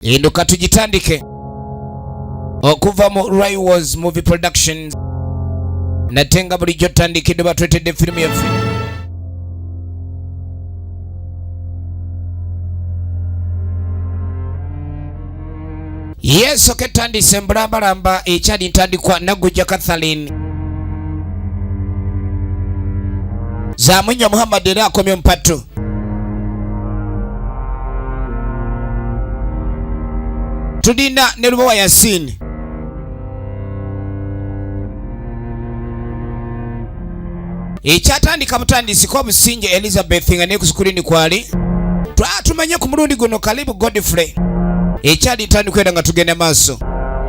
Induka tujitandike okuva mu Rivals Movie Productions natenga bulijjo tandikidde batwetedde firimu yaffe. Yes, oketandise mbulambalamba ekyali ntandikwa Nagujja Catherine Zamwinya Muhammad era akomye mpatu. Tudina ne Lubawa Yasin. Ekyatandika mutandisi ko Businje Elizabeth nga ne ku screen kwali. Tumanye ku mulundi guno Kalibu Godfrey. Ekyali ntandikwa nga tugenda maaso.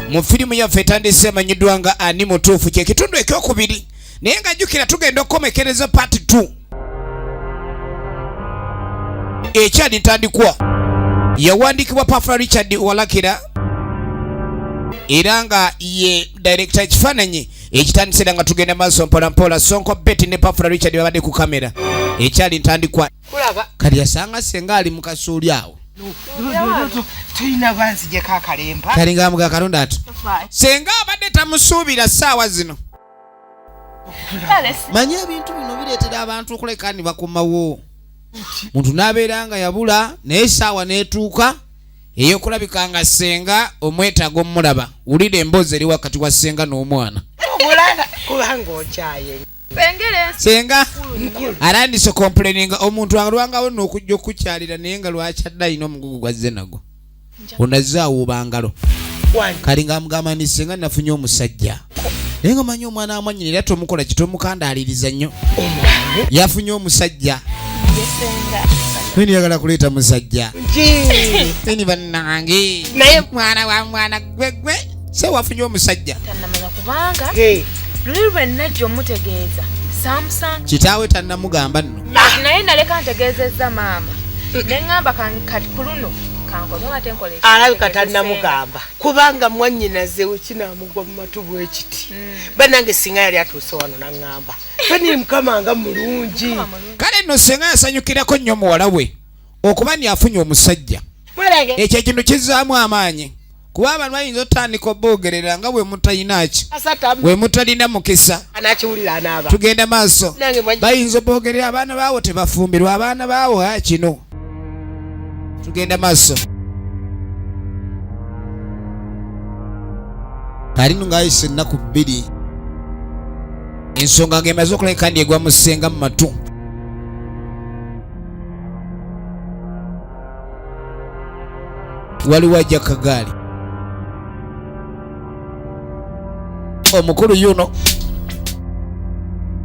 Mu firimu yaffe etandise emanyiddwa nga Ani Mutuufu kye kitundu ekyokubiri. Naye nga jjukira tugenda okukomekereza part 2. Ekyali ntandikwa yawandiikibwa Pafla Richard Walakira era nga ye director kifaananyi ekitandisira nga tugenda maaso mpola mpola. Sonko Betty ne Pafla Richard babadde ku kamera. Ekyali ntandikwa kali yasanga senga ali mu kasuuli awo. Tuyina banzi je kakalemba kali nga mga kalonda atu senga abadde tamusuubira ssaawa zino. Manya ebintu bino bireetera abantu okulekani bakomawo. Muntu n'abeera nga yabula naye essaawa n'etuuka ey'okulabika nga senga omwetaaga omulaba. Wulira emboozi eri wakati wa senga n'omwana. kubanga okyaye senga arandise complaininga omuntu alwangawo n'okujja okukyalira naye nga lwakyadde alina omugugu gwazze nago. Onazaawo bangalo kali nga amugamba nti senga nafunye omusajja naye nga manyi omwana amwanyina era tomukola kitomukandaaliriza nnyo. Yafunye omusajja niyagala kuleeta musajja ni bannange naye mwana wa mwana gwegwe se wafunye omusajja tannamanya kubanga luli lwenajja omutegeeza samusanga kitaawe tannamugamba nno naye naleka ntegeezezza maama neŋŋamba kati ku luno alabika tannamugamba kubanga mwannyinaze wekinamugwa mu matu bwekiti. Bannange singa yali atuuse wano naŋŋamba feni mukama nga mulungi. Kale nno senga yasanyukirako nnyo muwala we okuba ni afunye omusajja. Ekyo ekintu kizzaamu amaanyi kuba abantu bayinza otandika oboogerera nga bwe mutayinaki bwe mutalina mukisa. Tugenda maaso bayinza oboogerera abaana baawo tebafumbirwa abaana baawo kino. Tugenda maaso kalino ng'ayise ennaku 2 ensonga ng'emaze okuleka ndi egwa musenga mu matu. Waliwo ajja kagaali omukulu yuno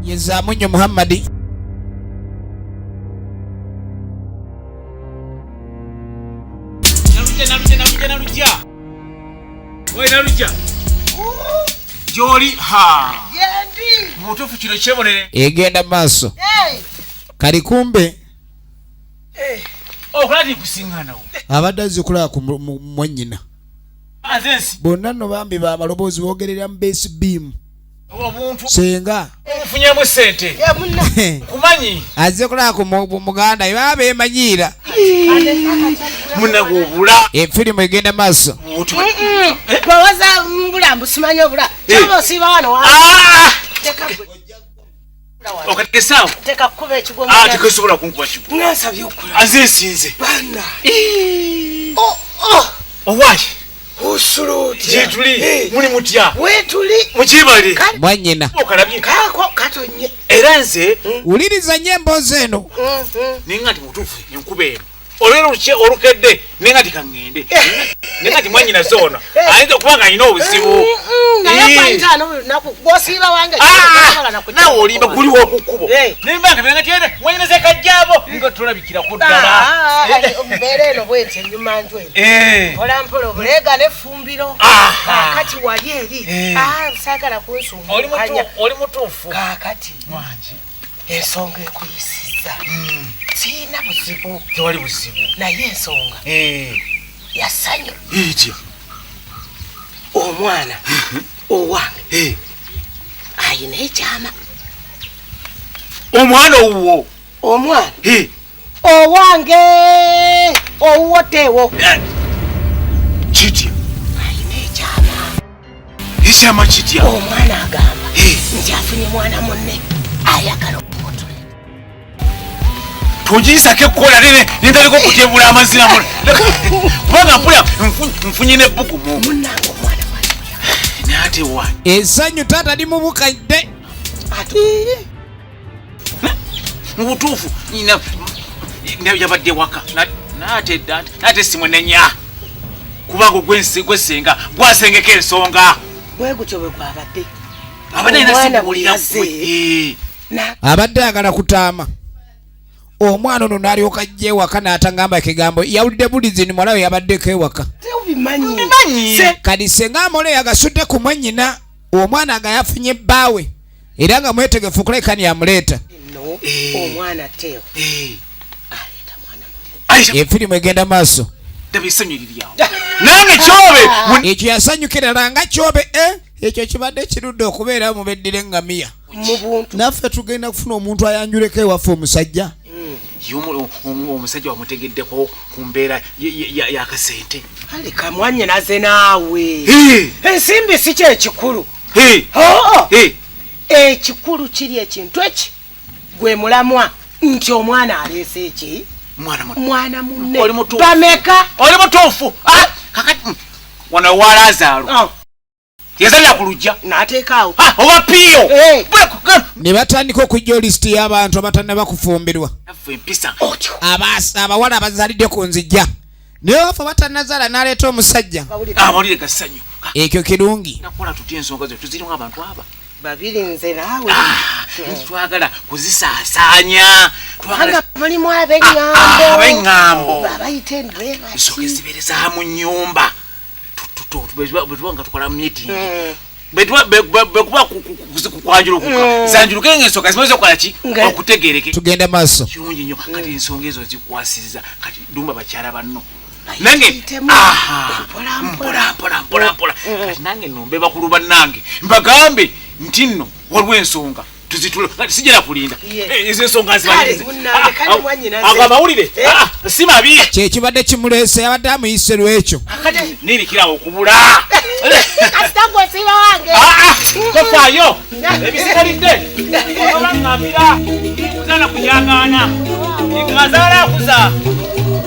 ye Zamwinya Muhammad. Naluja Joli ha yendi mutuufu kino kyebonere egenda maaso kali kumbe okulati kusinganawo abadde azikulaba ku mwannyina azensi bonna nno bambi bamaloboozi boogerera mu base beam omuntu senga omufunyemu ssente kumanyi azze kulaba ku muganda baba beemanyiira munagobula efirimu egenda maaso. Bawaza mbulambu simanyi obula kyaba osiiba wano okatekesawo teka kuba ekigwo tekesobola kunkuba kigo nasabye okukola azesinze bana owaye usuluti jetuli muli mutya wetuli mukibali mwannyina okalabye kako katonye era nze wuliriza nnyo emboozi eno ninga nti mutuufu enkuba eno olwero olukedde nenga ti kaŋŋende nenga ti mwannyina zoona ayinza okuba nga alina obuzibu nawe olimba guliwo ku kkubo nembanga nenga tiene mwannyina zekajjaabo nga tulabikirako ddala mbeera eno bwenti ennyuma nju eno mpolampola obuleega n'effumbiro kakati wali eri saagala kunsumukanya oli mutuufu kakati ensonga ekuyisizza siina buzibu tewali buzibu naye ensonga yasanyu etya omwana owange ayina ekyama. Omwana owuwo omwana owange owuwo teewo ekyama kitya omwana agamba nti afunye mwana munne ayagala okutula tugiyisako ekkola nentaliko okutyebula amazina kubanga mpula nfunye nebbugumu munnange omwana naate wa essanyu taata li mu bukadde mu butuufu yabadde waka naate simunenya kubanga gwesenga gwasengeko ensonga bwe gutyo bwe gwabadde abadde ayagala kutaama omwana ono n'alyoka ajja ewaka n'atangamba ekigambo yawulidde bulizini mwalawe yabaddeko ewaka kati senga amole yagasudde ku mwannyina omwana nga yafunye bbaawe era nga mwetegefu okulekani yamuleeta omwana teo efirimu egenda maaso nange Kyobe ekyo yasanyukira ddala nga Kyobe ekyo kibadde kirudde okubeera mubeddire ngamiya naffe tugenda kufuna omuntu ayanjuleko ewaffe omusajja omusajja wamutegeddeko ku mbeera yakasente aleka mwannyinaze naawe ensimbi si kyekikulu ekikulu kiri ekintu eki gwe mulamwa nti omwana aleese eki mwana munne bameka oli mutuufu kakati wano wa Lazaro yazalira ku lujja n'ateekaawo oba piyo ne batandika okujja olisiti y'abantu abatannaba kufumbirwa abawala abazalidde ku nzijja naye wafe batannazaala n'aleeta omusajja amawulire gassanyu ekyo kirungi nakola tutya ensonga ze tuzirimu abantu aba babiri nze naawe twagala kuzisaasaanya mulimu ab'eŋŋambo abayita endweba ensonga ezibeereza mu nnyumba bwetuba nga tukola meeting bwekuba kwanjulukuka zanjuluke ng'ensonga zimaze okukola ki okutegereke tugenda maaso kirungi nnyo kati ensonga ezo zikwasiriza kati dumba bakyala banno nange mpola kati nange nombe bakulu bannange mbagambe nti nno waliwo ensonga tuzitula kati sijera kulinda ezo ensonga nzibamawulire si mabi kyekibadde kimuleese yabadde amuyise lwekyo nirikirawo okubula tofaayo ebisigalidde olaŋŋambira kuzaala kujagaana ngazaala akuza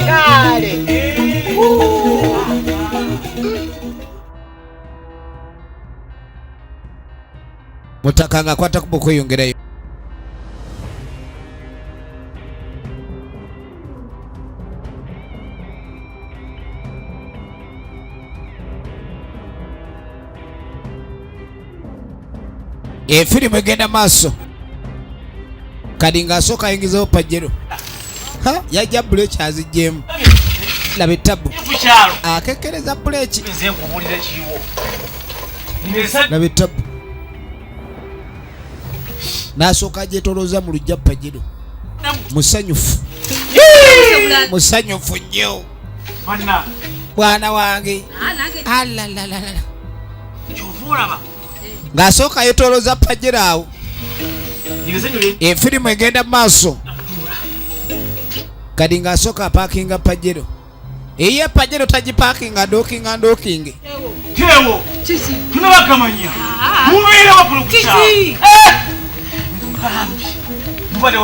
kale mutaka nga akwata kuba okweyongerayo efirimu egenda maaso kadi ng'asooka ayingizawo pajero yajja buleki aziggyemu laba ettabu akekereza buleki laba ettabu n'asooka agyetolooza mu lujja pajero musanyufu nnyo bwana wange alalalala ng'asooka yetolooza pajero awo efirimu egenda maaso kadi ng'asooka apaakinga pajero eye pajero tagipaakinga ndookinge tewo tunabagamanya mubeera wakulukusa ntugambi mubade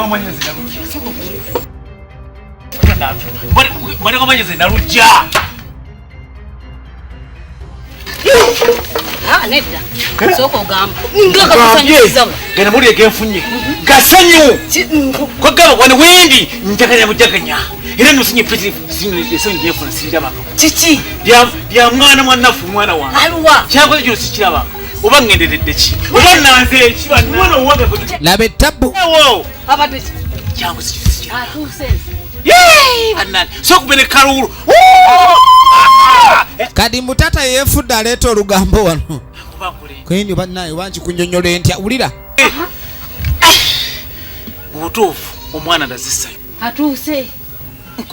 wamanyeze nalujja nedda sooka ogamba gana muli egenfunye gasanyu kwagamba wano wendi njagala mujaganya era nosinye petesonjefuna sirirabanga kiki lya mwana mwanaffe mwana wange aluwa kyakoze kino sikirabanga oba ngenderedde ki oba nanze eki mwana owange laba ettabu abadde kyankoze kino sikirabanga atuuse annani sokubene kalulu kadi mutata yeefudde aleeta olugambo wano kwendi bannaye wangi kunnyonnyola ntya wulira obutuufu omwana ndazisayo atuuse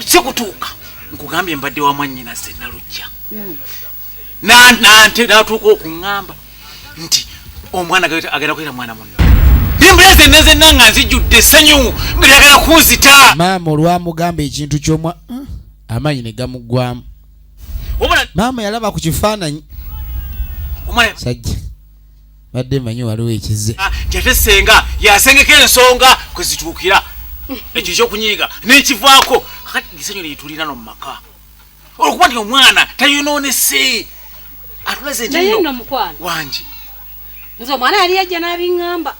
sikutuuka nkugambye mbadde wa mwannyinaze nalujja natuuka okuŋŋamba nti omwana agenda kwera mwana munno nimbuleze nezenna nga nzijjudde essanyu nga lyagala kunzita maama olwamugamba ekintu ky'omwa amaanyi ne gamuggwamu maama yalaba ku kifaananyi sajja badde manyi waliwo ekize jate senga yasengeka ensonga kwezituukira ekyo ekyokunyiiga nekivaako kakati gisenyo lyetulina mu maka olwokuba nti omwana tayonoonese atulaze naye nno mukwano wangi nze omwana yali yajja n'abiŋŋamba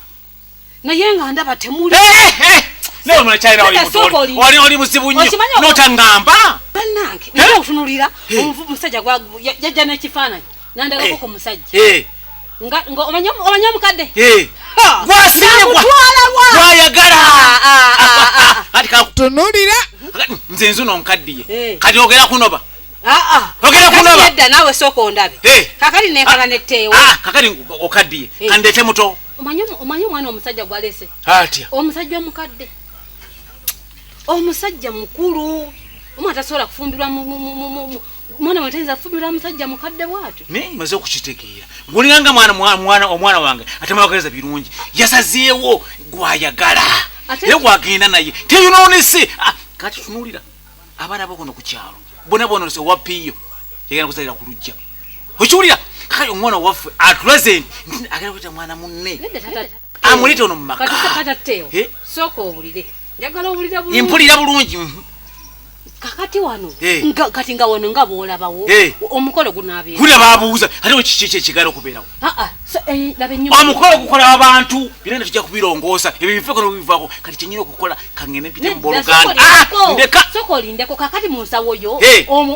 naye nga ndaba temuli naye omwana kyalina wali muzibu nnyo n'otaŋŋamba bannange naye otunulira omusajja yajja n'ekifaananyi nandagako ku musajja nga omanya omukadde gwayagala tunulira nze nzuno nkaddiye kati ogera kunoba edda naawe sooka ondabe kakati nenkala netteewo kakati okaddiye kandete muto omanyi omwana omusajja gwalese atya omusajja omukadde omusajja mukulu omwana tasobola kufumbirwa mwana mwetenza kufumbirwa musajja mukadde bwatyo naye maze okukitegeera ng'olinganga omwana wange atemabagereza birungi yasazeewo gwayagala naye gwagenda naye teyonoonese kati tunuulira abaana bakono ku kyalo bona bonoonese owapiiyo yagenda kusalira ku lujja okiwulira kakati omwana waffe atulaze nti agenda kweta mwana munne amulete ono mu maka katatteewo sooka owulire njagala owulira bulungi impulira bulungi kakati wano kati nga wano nga bw'olabawo omukolo gunaabeera gula baabuuza ate kiki ekigala okubeerawo laba ennyumba omukolo gukola abantu birenda tujja kubirongoosa ebyo bifeko nobivaako kati kyenyina okukola kangende mpite mu booluganda ndeka soka olindeko kakati mu nsawo yo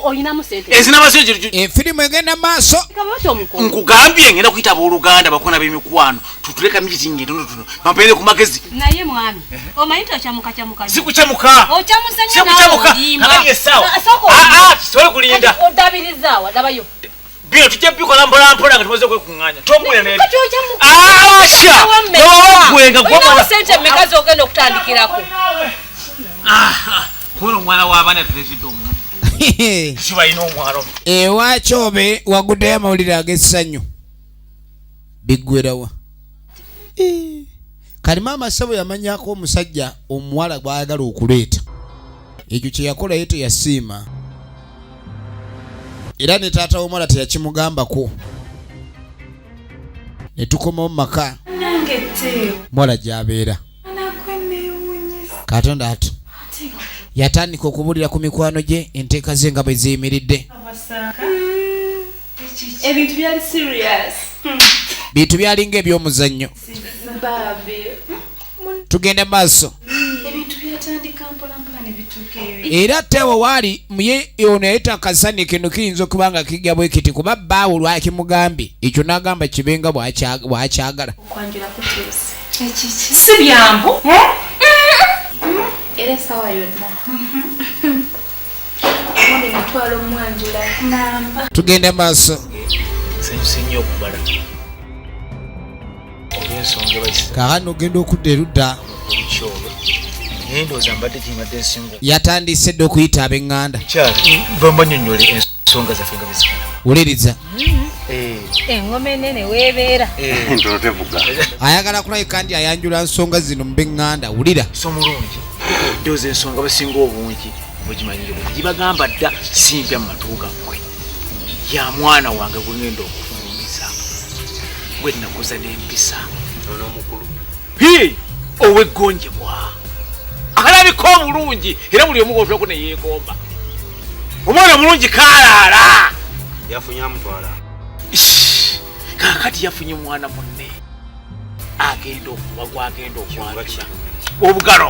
olinamu sente ezinabazo efirimu egenda maaso nkugambye ngenda kuyita abooluganda bakona b'emikwano tutuleka miti ngetonotono bampeere ku magezi naye mwami omanyi tokyamuka sikucamuka okyamusanya sobola kulinda odabirizawa labayo bino tujja bikola mpolampola nga tumaze okwekuŋŋaanya tombula sente mekazi ogenda okutandikirako kuno omwana w'abaana tulezidde omuntu sibalina omwana ewa Kyobe waguddeyo amawulire ag'essanyu biggwerawa kalima amasabo yamanyako omusajja omuwala gw'ayagala okuleeta ekyo kye yakola ye teyasiima era ne taata w'omuwala teyakimugambako ne tukomawo mu maka muwala gy'abeera katonda ati yatandika okubuulira ku mikwano gye enteeka ze nga bwe ziyimiridde ebintu byali serious bintu byalinga eby'omuzannyo tugenda maaso era tewo waali muye ono yayita kasani kino kiyinza okuba nga kijja bwe kiti kuba bbaawo lwakimugambye ekyo n'agamba kibenga bw'akyagala si byambo era esawa yonna ondi mutwalo mwanjula namba tugenda maaso sanyuse nnyo okubala olw'ensonga bayisa kaakano ogenda okudda erudda Kyobe naye ndowooza mbadde kimadde ensingo yatandise dde okuyita ab'eŋŋanda bambanyonnyole ensonga zaffe nga bezikala wuliriza engoma enene weebeera entono tevuga ayagala kulabika nti ayanjula nsonga zino mu b'eŋŋanda wulira so mulungi ndowooza ensonga basinga obungi mugimanyire bulungi gibagamba dda simpya mu matu gammwe ya mwana wange gwegenda okufulumiza gwe nakuza n'empisa n'omukulu oweggonjebwa akalabika obulungi era buli omu otulako neyeegomba omwana mulungi kaalaala yafunye amutwala kakati yafunye mwana munne agenda okuba gwagenda okwanjula obugalo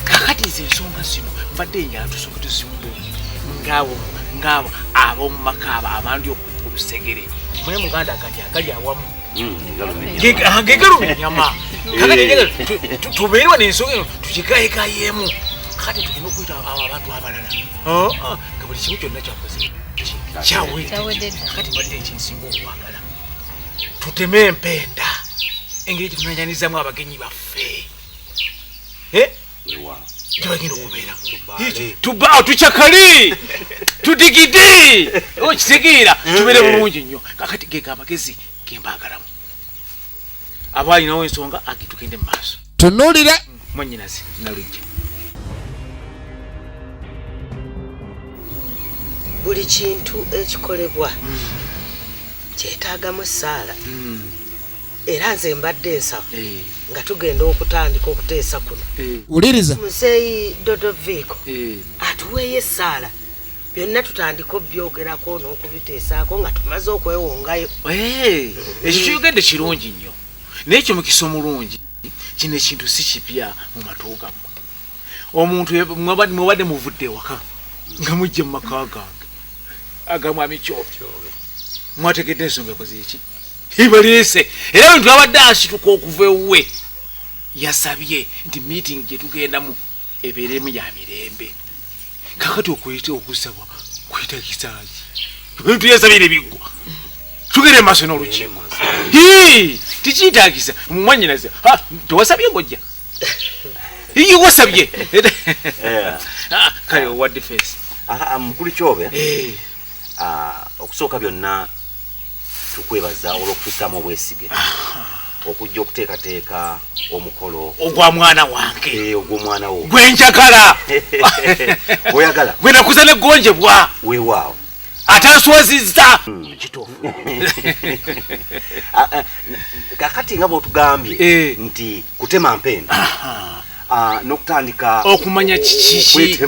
kakati nze ensonga zino mbadde enjala tusooke tuzimbe ngaabo ab'omu maka abo abandi okusegere mune muganda agati agali awamu gegalumya nyama tubeerwa nensonga eno tukigayegayemu kati tulina okuyita abantu abalala nga buli kimu kyonna kyakoze kyawedde kati mbadde ekinsinga okwagala tuteme empenda engeri gyetunanyanyizamu abagenyi baffe gyebagenda okubeera tukyakali tudigidi okitegeera tubeere bulungi nnyo kakati gega amagezi gembaagalamu aba alinawo ensonga agitugende mu maaso tunuulira mwannyinazi nalujja buli kintu ekikolebwa kyetaagamu ssaala era nze mbadde nsaba nga tugenda okutandika okuteesa kuno uliriza Mzei Dodovico atuweeyo essaala byonna tutandika obyogerako n'okubiteesaako nga tumaze okwewongayo ekyo kyogedde kirungi nnyo naye ekyo mukisa omulungi kino ekintu si kipya mu matu gammwe omuntu mwebadde muvudde waka nga mujja mu maka gange agamwami Kyobe mwategedde ensonga ekoze eki ibaliise era bintu abadde asituka okuva ewuwe yasabye nti meeting gye tugendamu ebeeremu ya mirembe kakati okwete okusaba kwita kisaaji bintu yasabire biggwa tugere maaso n'olukiiko tikiyitaagisa mumwanyinaze tewasabye ngojja iyi wasabye kale owadde face mukulu Kyobe okusooka byonna tukwebaza olw'okufissamu obwesige okujja okuteekateeka omukolo ogwa mwana wange ogw'omwana wo gwenjagala oyagala gwe nakuza neggonjebwa weewaawo atanswazizza kituufu kakati nga bw'otugambye nti kutema mpenda n'okutandika okumanya kiki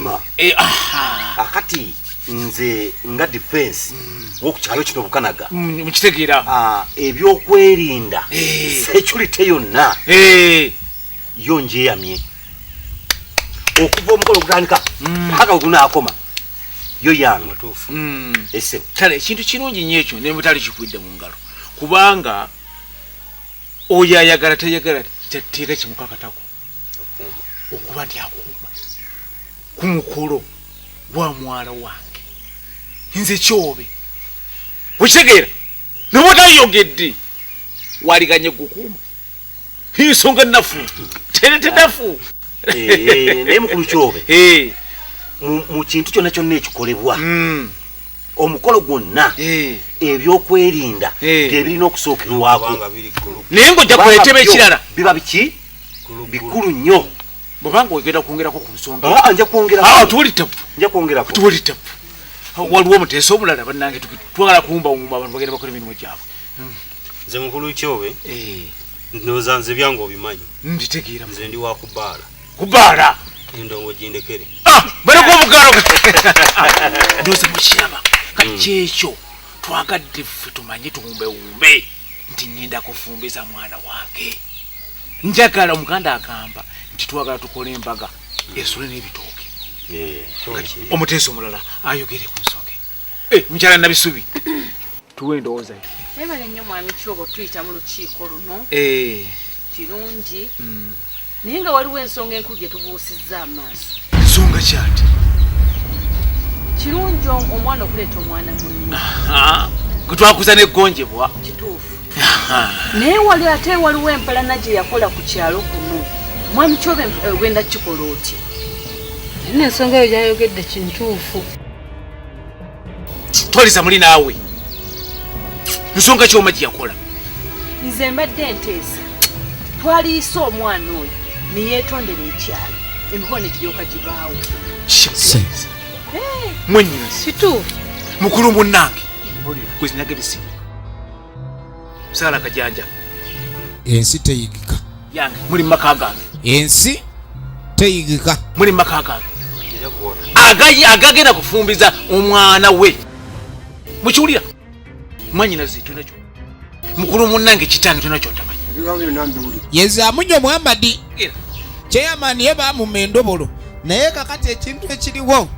akati nze nga defense wokukyalo kino Bukanaga mukitegeera ebyokwerinda security yonna yo njeyamye okuva omukolo okutandika paka ogunaakoma yo yange ese kale ekintu kirungi nnyo ekyo ne mutali kikwidde mu ngalo kubanga oyo ayagala tayagala kyateeka kimukakatako okuba nti akuuma ku mukolo gwa mwala wange nze Kyobe okitegeera nebwotayogedde waliganye gukuuma ensonga nafu tenafu naye mukulu Kyobe mu kintu kyonna kyonna ekikolebwa omukolo gwonna ebyokwerinda byebirina okusookerwako naye ng'ojja kuleteba ekirala biba biki bikulu nnyo bwebanga ogenda kwongerako ku nsonga nja kwongerako tuwuli tapu waliwo omuteesa omulala bannange twagala kuwumbawumba abantu bagenda bakola emirimu gyabwe nze mukulu Kyobe ndowooza nze byange obimanyi mbitegeera nze ndi wa kubaala endongo gindekere baleko omugaalo ndowooza mukiraba kaki ekyo twagadde ffe tumanye tuwumbewumbe nti ngenda kufumbiza mwana wange njagala omuganda agamba nti twagala tukole embaga esule n'ebitooke omuteesa omulala ayogere ku nsonga mukyala nabisubi tuwe endowooza ebale nnyo mwami Kyobe tuyita mu lukiiko luno kirungi naye nga waliwo ensonga enkulu gye tubuusizza amaaso nsonga kyati kirungi omwana okuleeta omwana munne gwe twakuza neggonjebwa kituufu naye wali ate waliwo empalana gye yakola ku kyalo kuno mwami Kyobe ogenda kikola otya n'ensonga eyo gyayogedde kintuufu twaliza muli naawe nsonga kyoma gye yakola nze mbadde nteesa twaliisa omwana oyo neyeetondera ekyalo emikono negiryoka gibaawo mwenyinazi kituufu mukulu munnange gwezinaga ebisigo saala kajanja ensi teyigika yange muli mu maka gange ensi teyigika muli mu maka gange agagenda kufumbiza omwana we mukiwulira mwanyinazi tonakyo mukulu munnange kitange tonakyo tamanyi yenze amunyo Muhammadi kyeyamaani ye baamuma endobolo naye kakati ekintu ekiriwo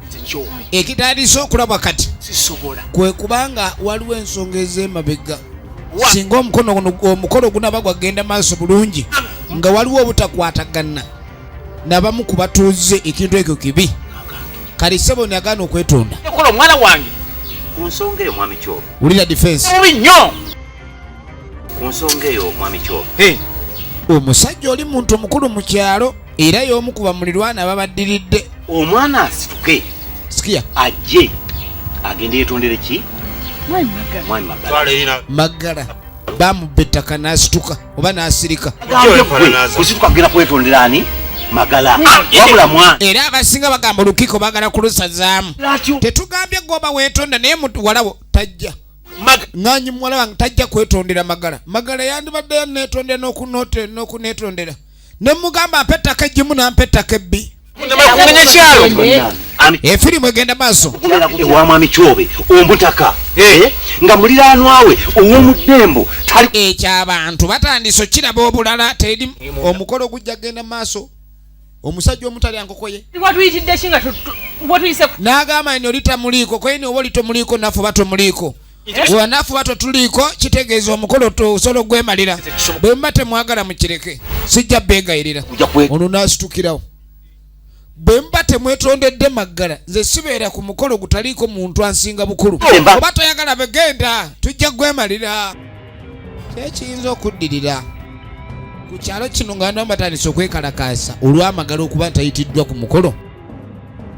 ekitandise okulabwa kati sisobola kwe kubanga waliwo ensonga ez'emabega singa omukolo gunaba gwagenda maaso bulungi nga waliwo obutakwatagana nabamu ku batuuze ekintu ekyo kibi kali ssebo nagaana okwetonda ekola omwana wange ku nsonga eyo mwami Kyobe wulira defense mubi nnyo ku nsonga eyo mwami Kyobe omusajja oli muntu omukulu mu kyalo era y'omu ku bamulirwana ababaddiridde omwana asituke sikia ajje agende yetondere ki mwami Magala bamubba ettaka n'asituka oba n'asirika kusituka agenda kwetondera ani Magala wamulamwa era abasinga bagamba olukiiko baagala kulusazaamu tetugambye gwoba weetonda naye mutu walabo tajja nganyi muwala wange tajja kwetondera Magala yandibadde yanetondera n'okunetondera ne mugamba ampe ettaka eggimu nampe ettaka ebbi efirimu egenda maaso ewa mwami Kyobe omutaka nga muliraanwawe ow'omuddembo ekyabantu batandise okiraba obulala teri omukolo gujja genda maaso omusajja omutali ankokoye n'agamba nti oli tamuliiko koyini oba oli tomuliiko naffe oba tomuliiko wanafu bato tuliiko kitegeeza omukolo tosobola ogwemalira bwe muba temwagala mukireke sijja beegayirira ono n'asitukirawo bwe muba temwetondedde Magala nze sibeera ku mukolo gutaliiko muntu ansinga bukulu oba toyagala begenda tujja gwemalira kyekiyinza okuddirira ku kyalo kino nga bantu batandise okwekalakaasa olw'Amagala okuba ntayitiddwa ku mukolo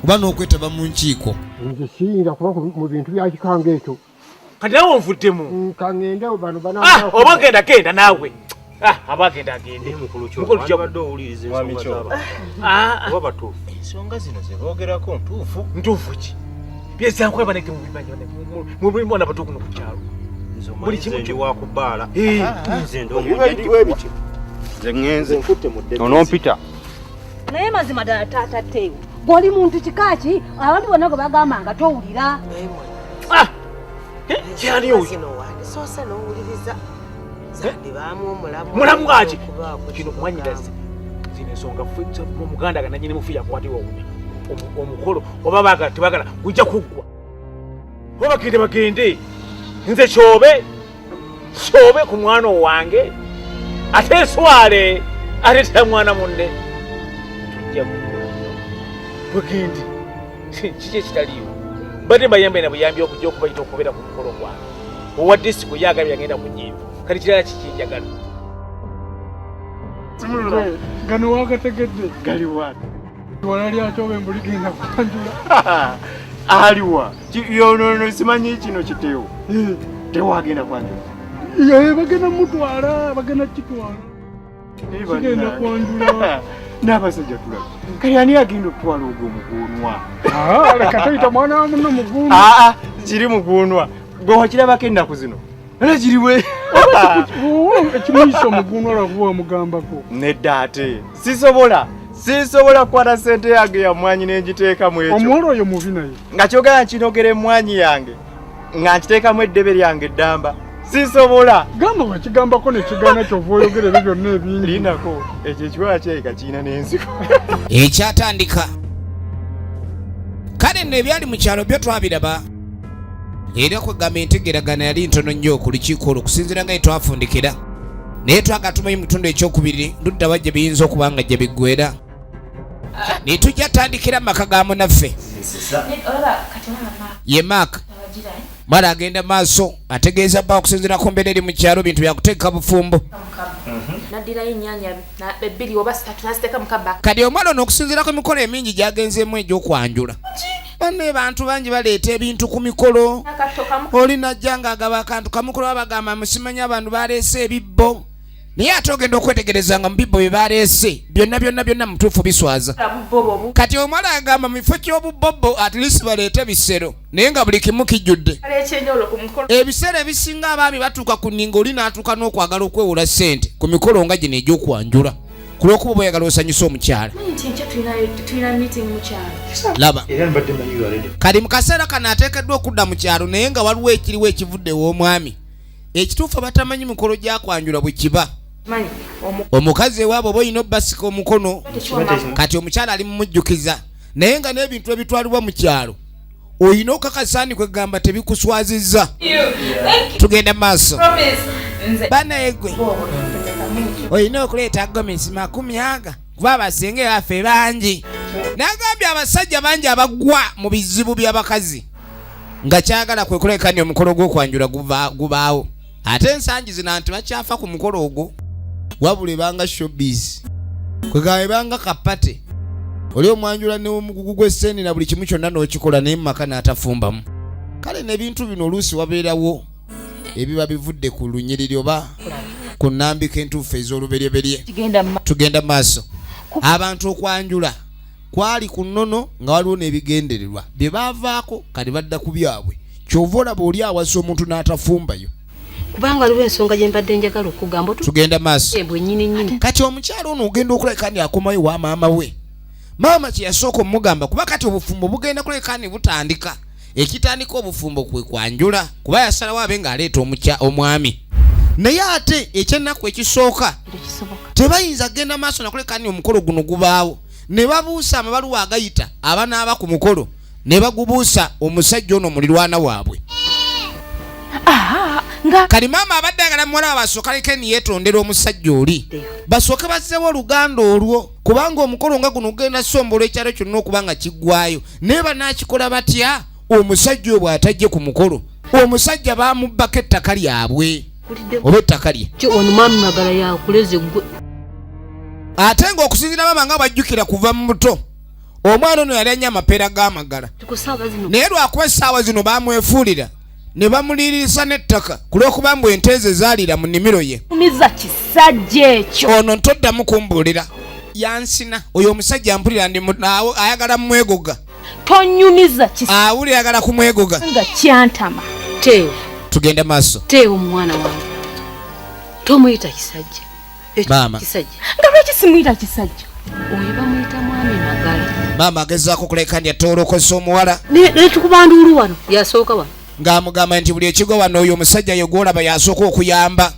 oba n'okwetaba mu nkiiko nze siyinza kuba mu bintu bya kikanga ekyo kati nawe onvuddemu kangende bano oba genda naawe abagenda agende ensonga zino zeboogerako ntuufu ki byezankuba baneke mubimona batukuno ku kyalo buli kimu wakubaala nze ngenze onompita naye mazima ddala taata teewo gw'oli muntu kikaki abantu bonna gwe bagamba nga towulira kyali oyo soose n'owuliriza mulamu gaki kino kumanyiraze zino ensonga omuganda gananyini mufu yakwatibwa obunya omukolo oba bagala tebagala gujja kuggwa oba bagende nze Kyobe ku mwana owange ate enswale ate tera mwana munne tujja bwegende kiki ekitaliiwo badde mbayambe na buyambi okujja okubayita okubeera ku mukolo gwange owa disiko yagabye yagenda ku nnyimba kati kirala kikinjagala gano wagategedde galiwa wala lya Kyobe mbuligenda kwanjula aliwa yonono simanyi kino kiteewo tewagenda kwanjula bagenda mutwala bagenda kitwala kigenda kwanjula n'abasajja tulaga kale ani agenda okutwala ogwo muguunwa leka toyita mwana wa muno muguunwa kiri muguunwa gwe wakirabako ennaku zino era kiriwe ekimuyisa omuguunwa lwakuba wamugambako nedda ate sisobola kukwata ssente yange ya mwanyi n'engiteekamu ekyo omuwala oyo mubi naye nga kyogera nkinogera emwanyi yange nga nkiteekamu eddebe lyange eddamba sisobola gamba wakigambako nekigaana kyova oyogera ebyo byonna ebingi linako ekyo ekiwala kyayika kiina n'ensiko ekyatandika kale nno ebyali mu kyalo byo twabiraba era kwegamba entegeragana yali ntono nnyo ku lukiiko olwo okusinziira nga yetwafundikira naye twagatumayo mu kitundu ekyokubiri ludda wajja biyinza okuba nga gye biggwera ne tujja tandikira maka ga munaffe ye Mark mwana agenda maaso ategeeza bba okusinziira ku mbeera eri mu kyalo bintu byakuteeka bufumbo kati omwana ono okusinziira ku mikolo emingi gyagenzeemu egy'okwanjula banne bantu bangi baleeta ebintu ku mikolo oli najja ng'agaba akantu kamukolo babagamba musimanya abantu baleese ebibbo naye ate ogenda okwetegereza nga mu bibbo bye baleese byonna mutuufu biswaza kati omwala agamba mu kifo ky'obubbobo atlist baleete bisero naye nga buli kimu kijjudde ebiseera ebisinga abaami batuuka ku nninga oli n'atuuka n'okwagala okwewola ssente ku mikolo nga gino egy'okwanjula ku lw'okuba oba oyagala osanyusa omukyala laba kati mu kaseera kano ateekeddwa okudda mu kyalo naye nga waliwo ekiriwo ekivudde w'omwami ekituufu abatamanyi mikolo gyakwanjula bwe kiba omukazi ewaabwe oba olina obbasika omukono kati omukyala ali mumujjukiza naye nga n'ebintu ebitwalibwa mu kyalo olina okakasaani kwegamba tebikuswazizza tugenda maaso banaye gwe olina okuleeta gomesi 10 kuba abasinga baffe bangi n'agambye abasajja bangi abagwa mu bizibu by'abakazi nga kyagala kwe kulekanya omukolo gw'okwanjula gubaawo ate ensangi zino nti bakyafa ku mukolo ogwo wabula ebanga showbiz kwegamba ebanga kapate oli omwanjula n'omugugu gw'esseeni na buli kimu kyonna n'okikola naye mu maka n'atafumbamu kale n'ebintu bino oluusi wabeerawo ebiba bivudde ku lunyiriri oba ku nnambika entuufu ez'oluberyeberye tugenda maaso abantu okwanjula kwali ku nnono nga waliwo n'ebigendererwa bye baavaako kati badda ku byabwe Kyovola boli awasa omuntu n'atafumbayo. Kubanga waliwo ensonga gye mbadde njagala okugamba tugenda maaso. Nyini. Kati omukyalo ono ogenda okuleka ndi akomayo wa maama we. Maama kye yasooka omugamba kuba kati obufumbo bugenda kuleka ni butandika. Ekitandika obufumbo kwe kwanjula kuba yasalawo abe ng'aleeta omwami. Naye ate ekyennaku ekisooka tebayinza genda maaso nakuleka ni omukolo guno gubaawo. Ne babuusa amabaluwa agayita abanaaba ku mukolo ne bagubuusa omusajja ono mulirwana waabwe. Kali maama abadde agala muwala basooka leke ni yeetondera omusajja oli basooke bazzeewo oluganda olwo kubanga omukolo nga guno gugenda sombola ekyalo kyonna okuba nga kiggwayo naye banaakikola batya omusajja oyo bw'atajje ku mukolo omusajja baamubbako ettaka lyabwe oba ettaka lye ono mwami Magala yakuleze gwe ate ng'okusinzira maama nga bwajjukira kuva mu muto omwana ono yali anya amapeera g'Amagala naye lwakuba essaawa zino baamwefuulira ne bamuliriisa n'ettaka kulw'okuba mbu ente ze zaalira mu nnimiro ye. Umiza kisajja ekyo. Ono ntoddamu kumbuulira. Yansina oyo omusajja mpulira ndi ayagala mmwegoga. Tonyumiza kisajja. Awuli ayagala kumwegoga. Nga kyantama. Teo. Tugende maaso. Teo mwana wange. Tomuyita kisajja. Maama. Kisajja. Nga lwaki simuyita kisajja? Oyo bamuyita mwami Magala. Maama agezaako kuleka ndi atoolokosa omuwala. Ne tukubanduulu wano yasooka wano. Ng'amugamba nti buli ekigo wano oyo omusajja yo gw'olaba yasooka okuyamba.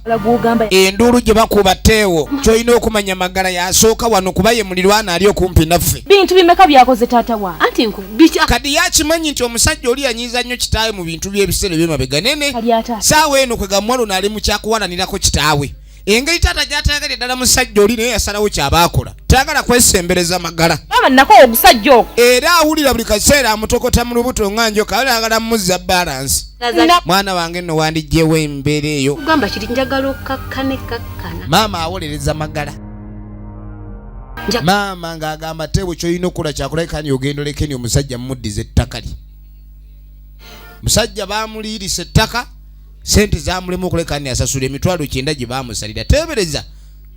Enduulu gye bakuba Teewo ky'olina okumanya Magala yasooka wano kuba ye mulirwana ali okumpi naffe. Bintu bimeka byakoze taata wa. Anti kadi yakimanyi nti omusajja oli yanyiiza nnyo kitaawe mu bintu by'ebiseera by'emabega nene. Saawa eno kwe gamuwala ono ali mu kyakuwalanirako kitaawe. Engeri taata gy'atayagalira ddala musajja oli naye yasalawo ky'abaakola. Tayagala kwesembereza Magala. Maama nako ogusajja okwo. Era awulira buli kaseera amutokota mu lubuto nga njoka ayagala muzza balance. Mwana wange nno wandiggyewo embeera eyo. Kugamba kiri njagala okakkane kakkana. Maama awolereza Magala. Maama ng'agamba Teewo ky'olina okukola kyakulekani ogenda olekeni omusajja mumuddiza ettaka lye. Musajja baamuliirisa ettaka. Sente zamulemu okulekani asasula emitwalo 9 gye baamusalira. Teebereza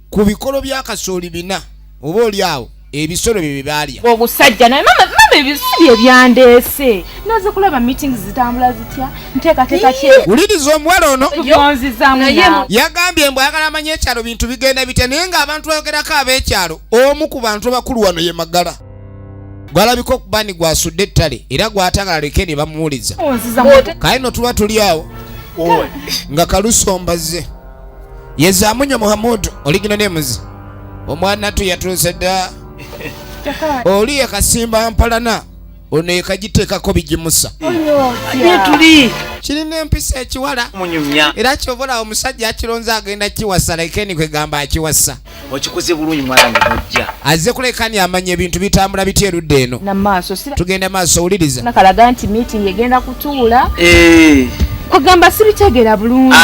ku bikolo bya kasooli 4 oba oli awo ebisolo bye baalya. Ogusajja naye mama ebisubi ebyandeese. Naze kulaba meetings zitambula zitya. Nteekateeka kye. Wuliriza omuwala ono. Yagambye mbu ayagala amanye ekyalo bintu bigenda bitya naye ng'abantu bayogerako ab'ekyalo omu ku bantu bakulu wano ye Magala. Gwalabika okuba ni gwasudde ettale era gwatangala leke ne bamuwuliza. Kale no tuba tuli awo. Nga kalusombaze yezaamu nnyo Muhammad oligino nemuzi omwana tu yatuuse dda oli yakasimba mpalana ono yekagiteekako bigimusa tuli kirina empisa ekiwala era kyobola omusajja akironze agenda kiwasa lekeni kwegamba akiwasa okikoze bulungi mwanange mujja azze kulekani amanya ebintu bitambula bitya erudde eno tugende maaso owuliriza nakalaga nti meeting egenda kutuula kugamba sibitegera bulungi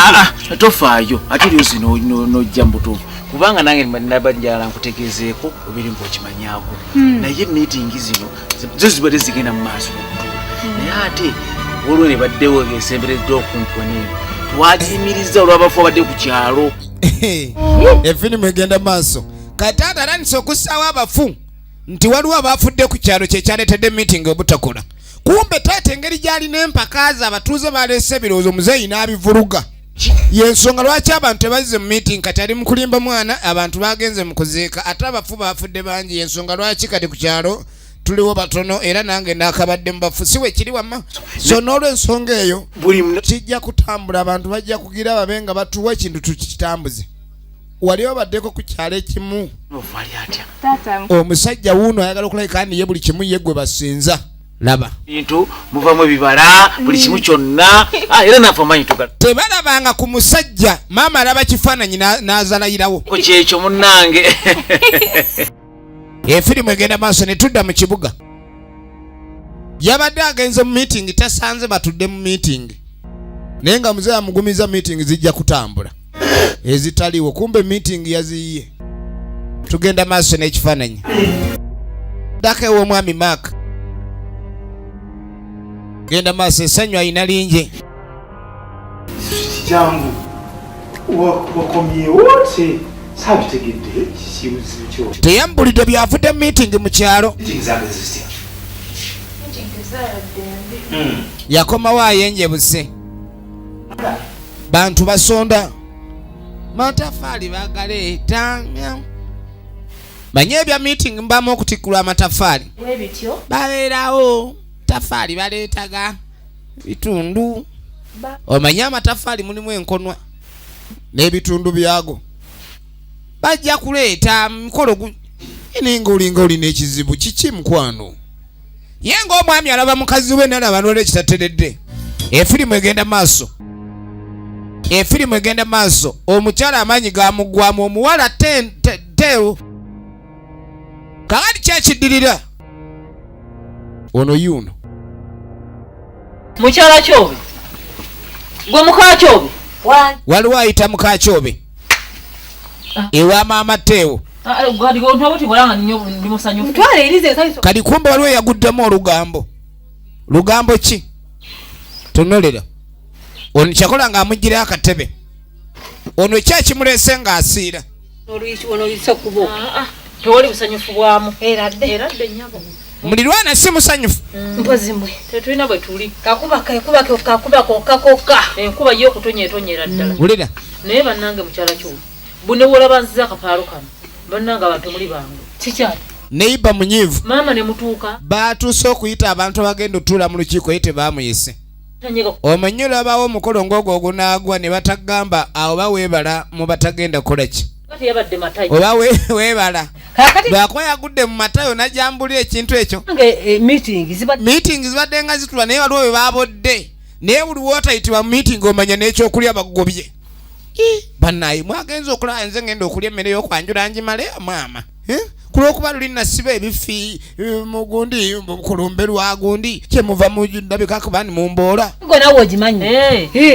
tofaayo ate lyosi nojja mbutuufu kubanga nange nabajjala nkutegezeeko obiri ng'okimanyaako naye meeting zino zo zibadde zigenda mu maaso naye ate olwo ne baddewo esemberedde okumpwa neeno twagiyimiriza olw'abafu abadde ku kyalo efirimu egenda maaso kati ate atandise okussaawo abafu nti waliwo abaafudde ku kyalo kyekyaleetedde meeting obutakola. Kumbe taata engeri gy'alina empaka ze abatuuze baleese ebirowoozo Mzei n'abivuruga. Y'ensonga lwaki abantu tebazze mu meeting kati ali mu kulimba mwana abantu bagenze mu kuziika ate abafu baafudde bangi y'ensonga lwaki kati ku kyalo tuliwo batono era nange naakabadde mu bafu si we kiri wamma. So n'olw'ensonga eyo kijja kutambula abantu bajja kugira babe nga batuwa ekintu tukitambuze. Wali obaddeko ku kyalo ekimu omusajja wuuno ayagala okulabika ye buli kimu ye gwe basinza. Laba bintu muvamu ebibala buli kimu kyonna era nafe amanyi tugala tebalabanga ku musajja maama alaba kifaananyi n'azalayirawo kyekyo munnange efirimu egenda maaso ne tudda mu kibuga yabadde agenze mu meeting tasanze batudde mu meeting naye nga Mzei amugumiza meeting zijja kutambula ezitaliwo kumbe meeting yaziyiye. Tugenda maaso n'ekifaananyi daka ew'omwami Mark genda maaso essanyu ayina lingi jangu wakomye wote sabitegedde kisibuzi kyo teyambulidde byavudde meeting mu kyalo yakomawo ayenjebuse bantu basonda matafali bagaleeta manye ebya meeting mbamu okutikulwa amatafali babeerawo tafali baleetaga bitundu omanye amatafali mulimu enkonwa n'ebitundu byago bajja kuleeta mikolo eninga olinga olina ekizibu kiki mukwano ye ng'omwami alaba mukazi we nalaba n'olwo ekitateredde efirimu egenda maaso omukyala amaanyi gamuggwamu omuwala teeru kakati kyekiddirira ono yuno mukyala Kyobe gwe muka Kyobe waliwo ayita muka Kyobe ewa maama Teewo kati kumbe waliwo yaguddemu lugambo ki tonolera ono kyakola ng'amugirayo akatebe ono ekyakimulese ng'asiira tewali busanyufu bwamu eradde nnyabo mulirwana si musanyufu mpozi mwe tetulina bwe tuli kakuba kokka enkuba yo okutonyera ddala wulira naye bannange mukyala Kyobe bune wolaba nziza akapaalo kano bannange abantu muli bange kikyali neiba munyiivu maama ne mutuuka baatuuse okuyita abantu abagenda otuula mu lukiiko ye tebaamuyise omanyi olabawo omukolo ng'ogwo ogunaagwa ne batagamba awo baweebala mu batagenda kukola ki oba weebala lwakuba yagudde mu matayo najambulira ekintu ekyo meeting zibadde nga zitula naye waliwo bwe baabodde naye buli wootayitibwa mu meeting omanya n'ekyokulya bagobye bannaye mwagenza okulaba nze ngenda okulya emmere y'okwanjula ngimale maama kulwokuba luli nasiba ebifi mugundi mukulumbe lwagundi kyemuva mundabika kubani mumboola nawe ogimanyi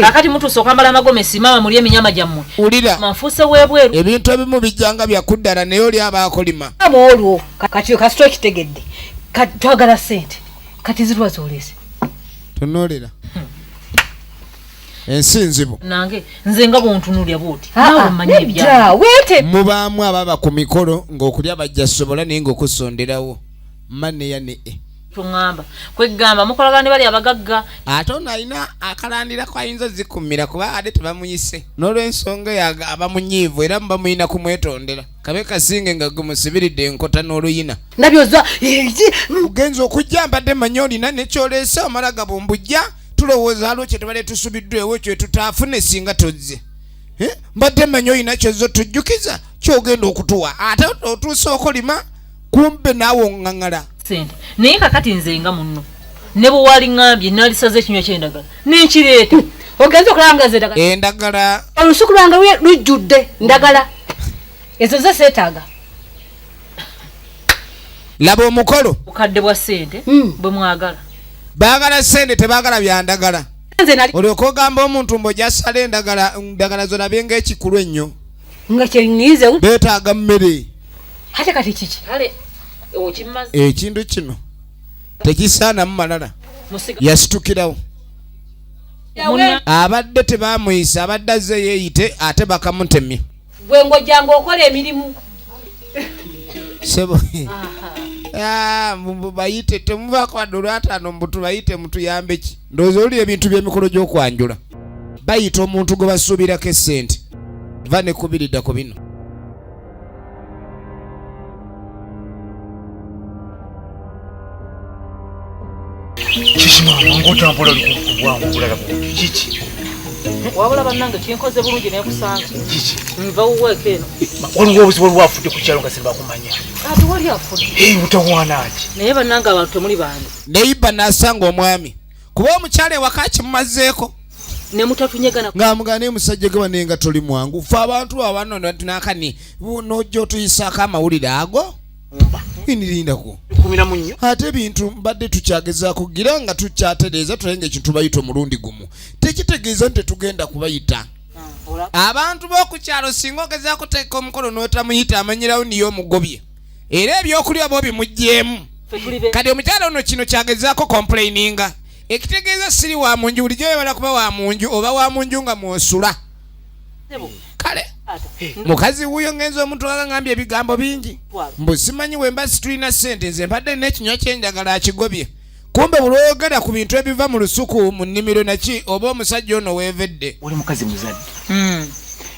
kakati mutuuse okwambala amagomesi maama muli eminyama gyammwe wulira manfuuse webweru ebintu ebimu bijjanga byakuddala naye oli aba akolima olwo kati kasito kitegedde twagala sente kati zirwa zoolese tonolera ensinzibu nange nze nga bwontunulya bwoti nawe omanyi ebyawe mubaamu ababa ku mikolo ng'okulya bajja sobola naye ng'okusonderawo maneya ne tuŋŋamba kwegamba mukolagana bali abagagga ate ono alina akalandira kwayinza zikumira kuba ate tebamuyise n'olw'ensonga yaga aba munyiivu era mubamuyina kumwetondera kabe kasinge nga gumusibiridde enkota n'oluyina nabyoza ugenza okujja mbadde manyi olina nekyoleese omala gabumbujja tulowooza alwo kye tubale tusubiddwewo kye tutaafune singa tozze mbadde manyi olina kyozo tujjukiza kyogenda okutuwa ate otuuse okolima kumbe naawe oŋŋaŋŋala sente naye kakati nze nga munno ne bwe wali ŋŋambye nalisaze ekinywa ky'endagala nenkireeta ogenza okulangaza endagala olusuku lwange lujjudde ndagala ezo ze seetaaga laba omukolo bukadde bwa sente bwe mwagala baagala sente tebaagala byandagala olyoka ogamba omuntu mbojasala endagala zolabe ng'ekikulu ennyo nga kyeniize beetaaga mmere ate kati kiki kale okimaze ekintu kino tekisaanamu malala yasitukirawo abadde tebaamuyisa abadde azze yeeyite ate bakamutemye gwe ng'ojjanga okola emirimu sebo bayite temuvaako wadde olwataano mbutu bayite mutuyambe ki ndowooza oli ebintu by'emikolo gy'okwanjula bayita omuntu gwe basuubirako essente va ne kubiridda ku bino kikimama ng'otambula bwangu bulala kiki wabula bannange kinkoze bulungi nekusanga nva wuweeko eno waliwo obuzibu olwafudde ku kyalo nga siribakumanya ati wali afudde mutawaanaki naye bannange abantu temuli bange neiba n'asanga omwami kuba omukyala ewaka kimumazeeko ne mutatunyegana ng'amugana naye musajja gaba naye nga toli mwangu fe abantu abano tunakani n'ojja otuyisaako amawulire ago inirindako ate ebintu mbadde tukyagezaako gira nga tukyatereeza tulaye ekintu bayita omulundi gumu tekitegeeza nti tetugenda kubayita abantu b'okukyalo singa ogezaako teeka omukolo n'otamuyita amanyirawo niyo omugobye era ebyokulya bo bimugjeemu kati omukyala ono kino kyagezaako complaininga ekitegeeza siri wa munju bulijjo webala kuba wa munju oba wa munju nga mwosula kale mukazi wuyo ngenza omuntu agangambye ebigambo bingi mbu simanyi wemba situlina ssente nze mpadde n'ekinywa kyenjagala akigobye kumbe bulogera ku bintu ebiva mu lusuku mu nnimiro naki oba omusajja ono weevedde oli mukazi muzadde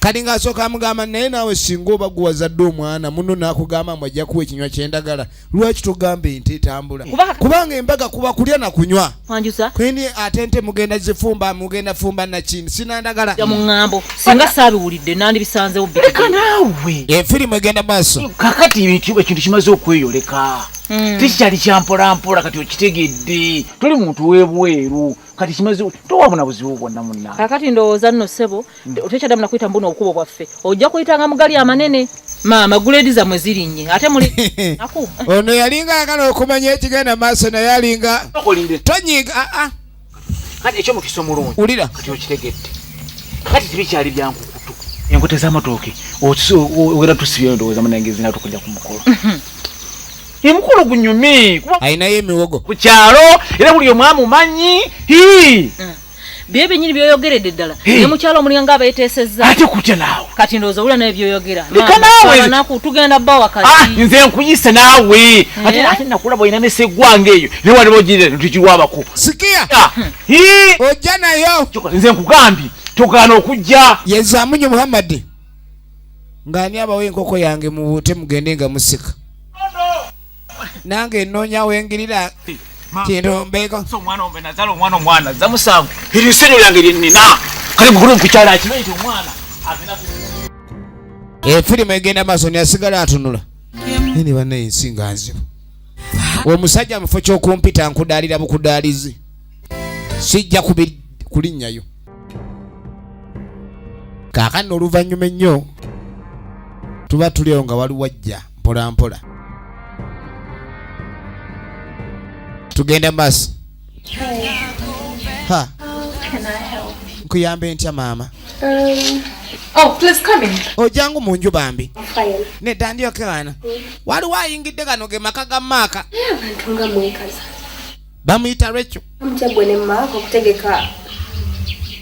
kati ng'asooka amugamba naye naawe singa oba guwazadde omwana muno n'akugamba mbu ajja kuwa ekinywa ky'endagala lwaki togambe ente etambula kubanga embaga kuba kulya na kunywa kwendi ate nte mugenda zifumba mugenda fumba nakini sinandagala yamuŋŋambo singa saabiwulidde nandibisanzewo leka naawe efirimu egenda maaso kakati ekintu kimaze okweyoleka tekikyali kyampolampola kati okitegedde toli muntu w'ebweru kati kimaze towabona buzibu bwonna munna kakati ndowooza nno ssebo otekyaddamu nakuyita mbuno obukubo bwaffe ojja kuyitanga mugali amanene maama guledi zammwe zirinnye ate muli ono yalinga ayagala okumanya ekigenda maaso naye alinga tonyiga kati ekyo mukisa omulungi ulira kati okitegedde kati tibikyali byankukutu enkote z'amatooke ogera tusibyeyo ndowooza munange zina tukujja ku mukolo emukolo gunyumi ayinayo emiwogo ku kyalo era buli omu amumanyi bye byenyini byoyogeredde ddala ne mukyalo omulinga ng'abeeteesezza ate kutya naawe kati ndowooza wulira naye byoyogera leka naawe naku tugenda bba wakati nze nkuyise naawe ate nakulaba olina neseggwange eyo ne wali bogirire ntukiwabako sikia ojja nayo nze nkugambye togaana okujja yezamunye muhammadi ng'ani abawo enkoko yange mu buute mugende nga musika nange nnoonya wengirira kintombeeko omwana za musanvu erisenyo lyange lyennina kale mukulu nkukyala akimaite omwana efirimu egenda maaso neyasigala atunula ini bannaye ensinga nzibu omusajja mufo ky'okumpita nkudaalira bukudaalizi sijja kulinnyayo kaakano oluvannyuma ennyo tuba tulio nga waliwo ajja mpola mpola tugenda maaso nkuyambe ntya maama ojangu mu nju bambi nedda ndyoke wano waliwo ayingidde gano ge maka ga maaka bamuyita lwekyo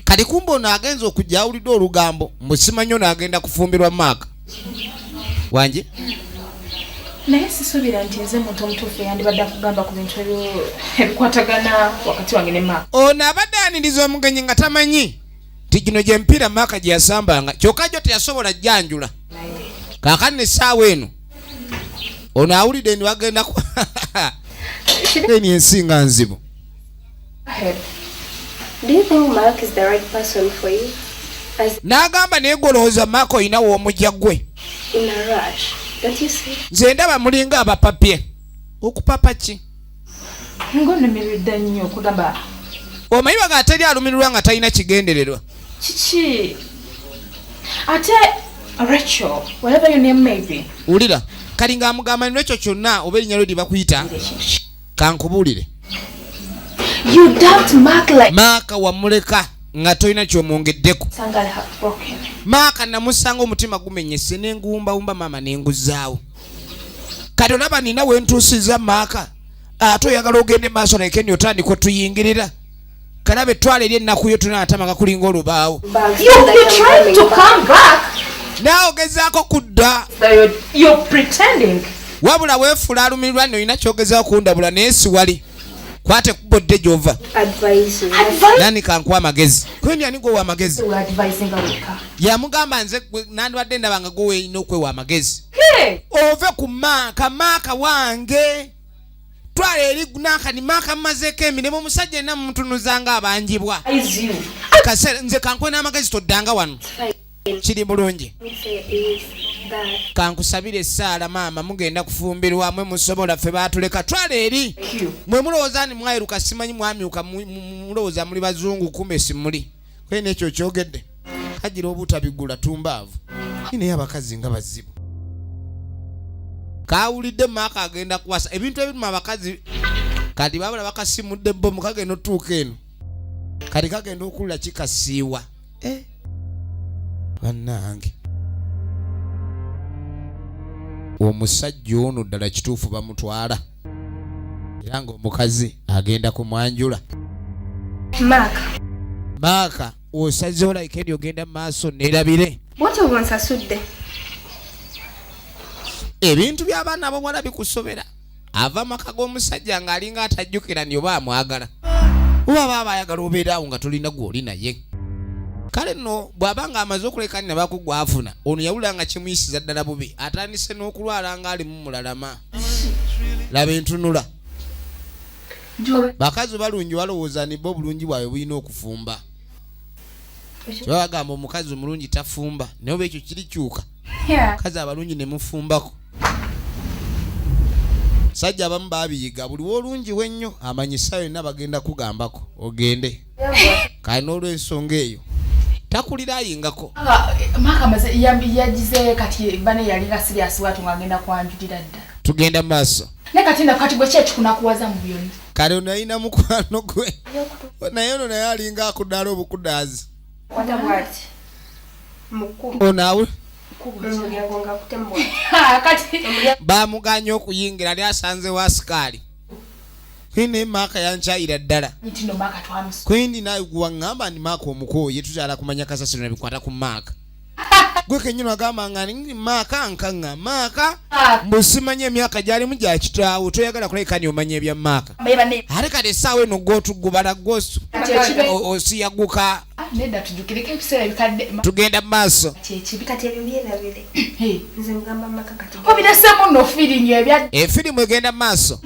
kati kumba ono agenza okujja awulidde olugambo musimanyi ono agenda kufumbirwa maaka wanje naye sisuubira nti nze muntu omutuufu yandibadde akugamba ku bintu ebikwatagana wakati wange ne maaka ono abadde aniriza omugenyi nga tamanyi nti gino gye mpiira maaka gye yasambanga kyokka gyo teyasobola jjanjula kaakani essaawa eno ono awulidde niwagenda eni ensinga nzibu n'agamba naye gwolowooza maaka olina w'omujja gwe nze ndaba mulinga abapapye okupapa ki ng'onnemererwa nnyo okugamba omanyi baga ateri alumirirwa nga talina kigendererwa kiki ate Rachel whatever your name may be ulira kali ng'amugamba nino ekyo kyonna oba erinnya lyo libakuyita kankubuulire you doubt Mark like maaka wamuleka nga tolina kyomwongeddeko maaka namusanga omutima gumenyese nenguwumbawumba maama nenguzaawo kati olaba nina wentuusiza maaka ate oyagala ogende maaso naye kendi otandika otuyingirira kalabe etwala eri ennaku yo tunatama nga kulinga olubaawo naawe ogezaako kudda wabula weefula alumirirwa nti olina kyogezaako kundabula naye siwali kwate kubodde gyova nani kankuwa amagezi kwendi ani gwewa amagezi yamugamba nze nandibadde ndaba nga gwe weeyina okwewa amagezi ove ku maaka wange twala eri nakani maaka mumazeeko emirimu omusajja erina mumuntunuzanga abanjibwa kaseera nze kankuwe n'amagezi toddanga wano kiri bulungi kankusabire essaala maama mugenda kufumbirwa mwe musobola ffe baatuleka twala eri mwe mulowooza ni mwayiruka simanyi mwamyuka mulowooza muli bazungu kumbe simuli kwe nekyo kyogedde kagira obutabigula tumbaavu naye abakazi nga bazibu kawulidde maaka agenda kuwasa ebintu ebiruma abakazi kati babula bakasimudde bomu kagenda otuuka eno kati kagenda okulula kikasiiwa bannange omusajja ono ddala kituufu bamutwala era ng'omukazi agenda kumwanjula maaka osazeho like edi ogenda mu maaso neerabire nsasudde ebintu by'abaana ab'omuwala bikusobera ava maka g'omusajja ng'alinga atajjukira nti oba amwagala oba baba ayagala obeerawo nga tolina gw'oli naye. Kale nno bw'abanga amaze okulekani nabako gw'afuna ono yawulira nga kimuyisiza ddala bubi atandise n'okulwala ng'ali mu mulalama. Laba entunula bakazi balungi walowooza ni bo obulungi bwabwe bulina okufumba. Kiba bagamba omukazi omulungi tafumba naye oba ekyo kirikyuka kazi abalungi ne mufumbako. Sajja abamu baabiyiga buli w'olungi wennyo amanyisa yonna bagenda kugambako ogende. Kale n'olw'ensonga eyo takulira ayingako. Maka maze yagize kati bane yalinga serious watu ngagenda kwanjulira ddala. Tugenda maaso. Ne kati na kati gwe kyetu kunakuwaza mu byonna. Kale onayina mukwano gwe. Naye ono naye alinga akuddaala obukudaazi. Watabwati mukulu Onawe ngonga kutembwa Kati bamuganya okuyingira ali asanze wa sikaali. Hine maka yanchayira ddala. Nitino maka twamusu. Kwendi naye guwangamba ni maka omukoye tukyala kumanya kasasiro nabikwata ku maka. Gwe kenyino agamba nga ni maka nkanga maka mbusimanye emyaka gyali mu gya kitaawo toyagala kulekani omanye ebya maka. Ate kati essaawa eno gw'otugubala gwosu osiyaguka. Neda tujukireke ebiseera bikadde. Tugenda mu maaso. kati ebyo byerabire nze ngamba maka kati obirasemu no feeling ebya efirimu egenda mu maaso.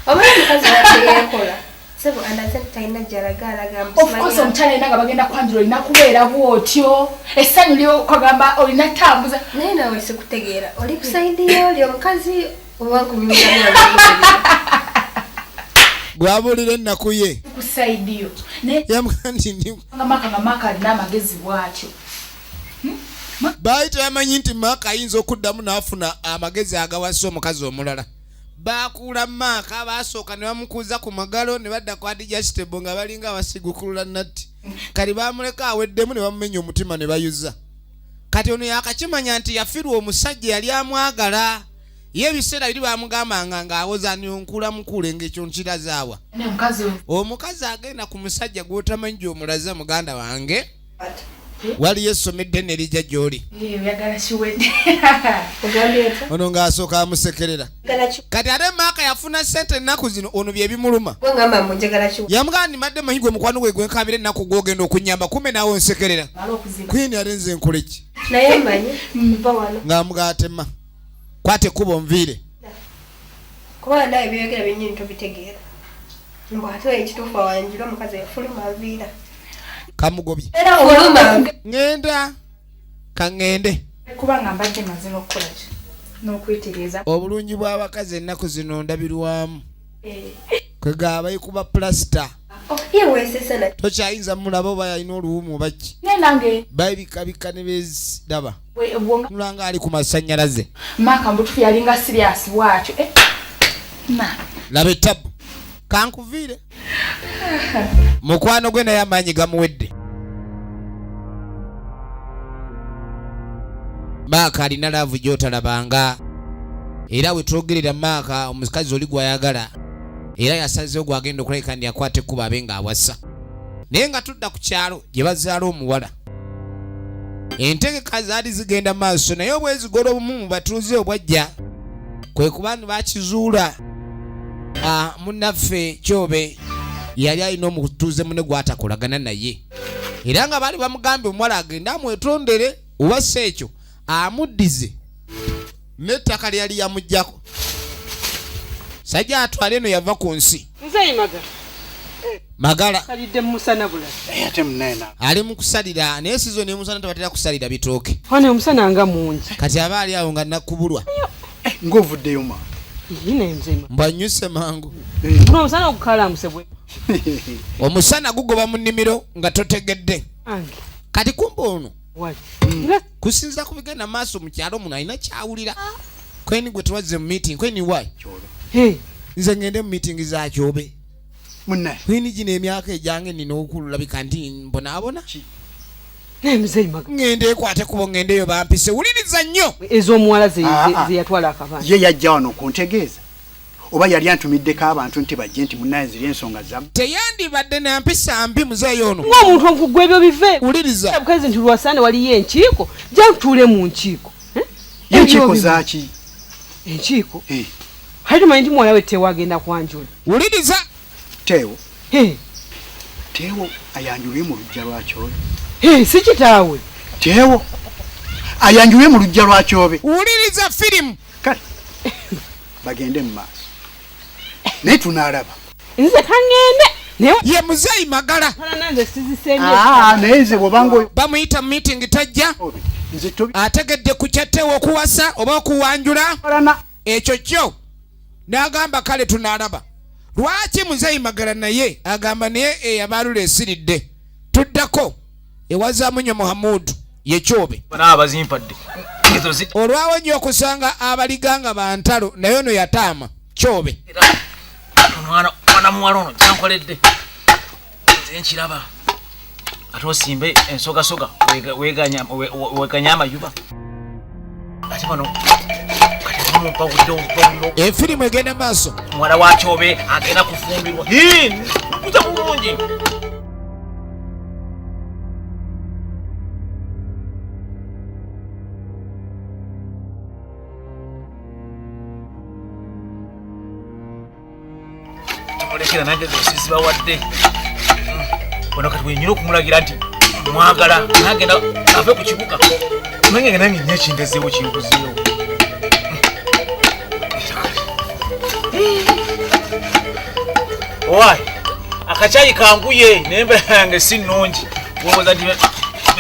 oba omukazi wateyekola sebo andaze talina gyalagala gamba of course omukyala yenna nga bagenda kwanjula olina kubeera bw'otyo essanyu lyokagamba olina tambuza naye nawe sikutegeera oli kusaidiyo oli omukazi oba kunyumira Gwabulira ennaku ye kusaidiyo yamugandi ndi nga maka alina amagezi bw'atyo. baali tebamanyi nti maka ayinza okuddamu n'afuna amagezi agawasa omukazi omulala. Baakula maka baasooka ne bamukuuza ku magalo ne badda ku adigestable nga balinga abasigukulula natti. Kati baamuleka aweddemu ne bamumenya omutima ne bayuza. Kati ono yakakimanya nti yafirwa omusajja yali amwagala. Ye ebiseera biri bamugambanga ng'awoza nyonkula mukule ng'ekyo nkirazaawa. Omukazi agenda ku musajja gw'otamanyi gy'omulaza muganda wange. Waliyo essomedde eddene erijja gy'oli. Ono ng'asooka amusekerera. Kati ate maaka yafuna ssente ennaku zino ono bye bimuluma. Yamugamba nti madde manyi gwe mukwano gwe gwenkabira ennaku gw'ogenda okunyamba kumbe naawe onsekerera. Kwini ate nze nkole ki? naye mmanyi mva wano ng'amugaatema kwate ekkubo onviire kuba naye byogera byennyini tobitegeera mbw'ate ekituufu awanjira omukazi yafuluma aviira kamugobye ngenda kaŋŋende kubanga mbadde maze n'okukola ki n'okwetereeza obulungi bw'abakazi ennaku zino ndabirwamu kwega bayikuba pulasita tokyayinza mulaba oba yalina oluwumu baki nenange bayibikabika ne bezidaba mulanga ali ku masannyalaze maka mbutufu yalinga siriasi bwatyo laba ettabu kankuviire mukwano gwe naye amaanyi gamuwedde maaka alina laavu gy'otalabanga era we twogerera maaka omukazi oli gw'ayagala era yasazeewo gwagenda okulabika ndi akwata ekkuba abe ng'awasa naye nga tudda ku kyalo gye bazaala omuwala entegeka zaali zigenda maaso naye obwezigola obumu mu batuuze obwajja kwe kuba bakizuula munnaffe Kyobe yali alina omutuuze munne gw'atakolagana naye era nga baali bamugambye omuwala agende amwetondere oba si ekyo amuddize n'ettaka lyali yamuggyako sajja atwala eno yava ku nsi Mzei Magala Magala musana bula ate munena ali mu kusalira naye sizoni emusana tabatera kusalira bitooke wane omusana nga mungi kati aba ali awo nga nakubulwa ng'ovuddeyo ma yine Mzei mbanyuse mangu omusana okukala musebwe omusana gugoba mu nnimiro nga totegedde kati kumbe ono kusinza ku bigenda maaso mu kyalo muno alina kyawulira kweni gwe tuwazze mu meeting kweni why nze ngende mu meeting za Kyobe munne kweni gino emyaka ejange nina okulabika nti mbonaabona Mzei Magala ngende ekwate kubo ngendeyo bampise wuliriza nnyo ez'omuwala ze yatwala akabanja ye yajja wano okuntegeeza oba yali antumiddeko abantu nti bajje nti munnaye ziri ensonga zamu teyandibadde nampisa mbi muzeeyi ono ng'omuntu onkugwa ebyo bive wuliriza bukazi nti lwasande waliyo enkiiko jja ntuule mu nkiiko enkiiko zaaki enkiiko Kati manyi mwoyo we Tewo agenda kwanjula. Wuliriza. Tewo. Tewo ayanjulwe mu lujja lwa Kyobe. Si kitaawe. Tewo ayanjulwe mu lujja lwa Kyobe. Wuliriza firimu. Kale bagende mu maaso. Naye tunaalaba. Nze kangende. Ye Mzei Magala. Naye nze bw'obango bamuyita mu meeting tajja. Ategedde ku Tewo okuwasa oba okuwanjula. Ekyo kyo n'agamba kale tunaalaba. Lwaki Mzei Magala naye agamba naye eyabalula esiridde tuddako ewazaamu nnyo Muhammadu ye Kyobe abazimpadde olwawo nnyo okusanga abaliganga bantalo naye ono yataama Kyobe mwana muwala ono kyankoledde nze nkiraba ate osimbe ensogasoga weganya amayuba ate bano efirimu egenda maaso mwana wa Kyobe agenda kufumbirwa kuza bulungi tumulekera nange zosizi bawadde ono kati wenyina okumulagira nti mwagala nagenda ave ku kibuga nange nange nnyo ekindezeewo kinkuzeewo Owai, akachayi kanguye nembeera yange si nnungi wowoza nti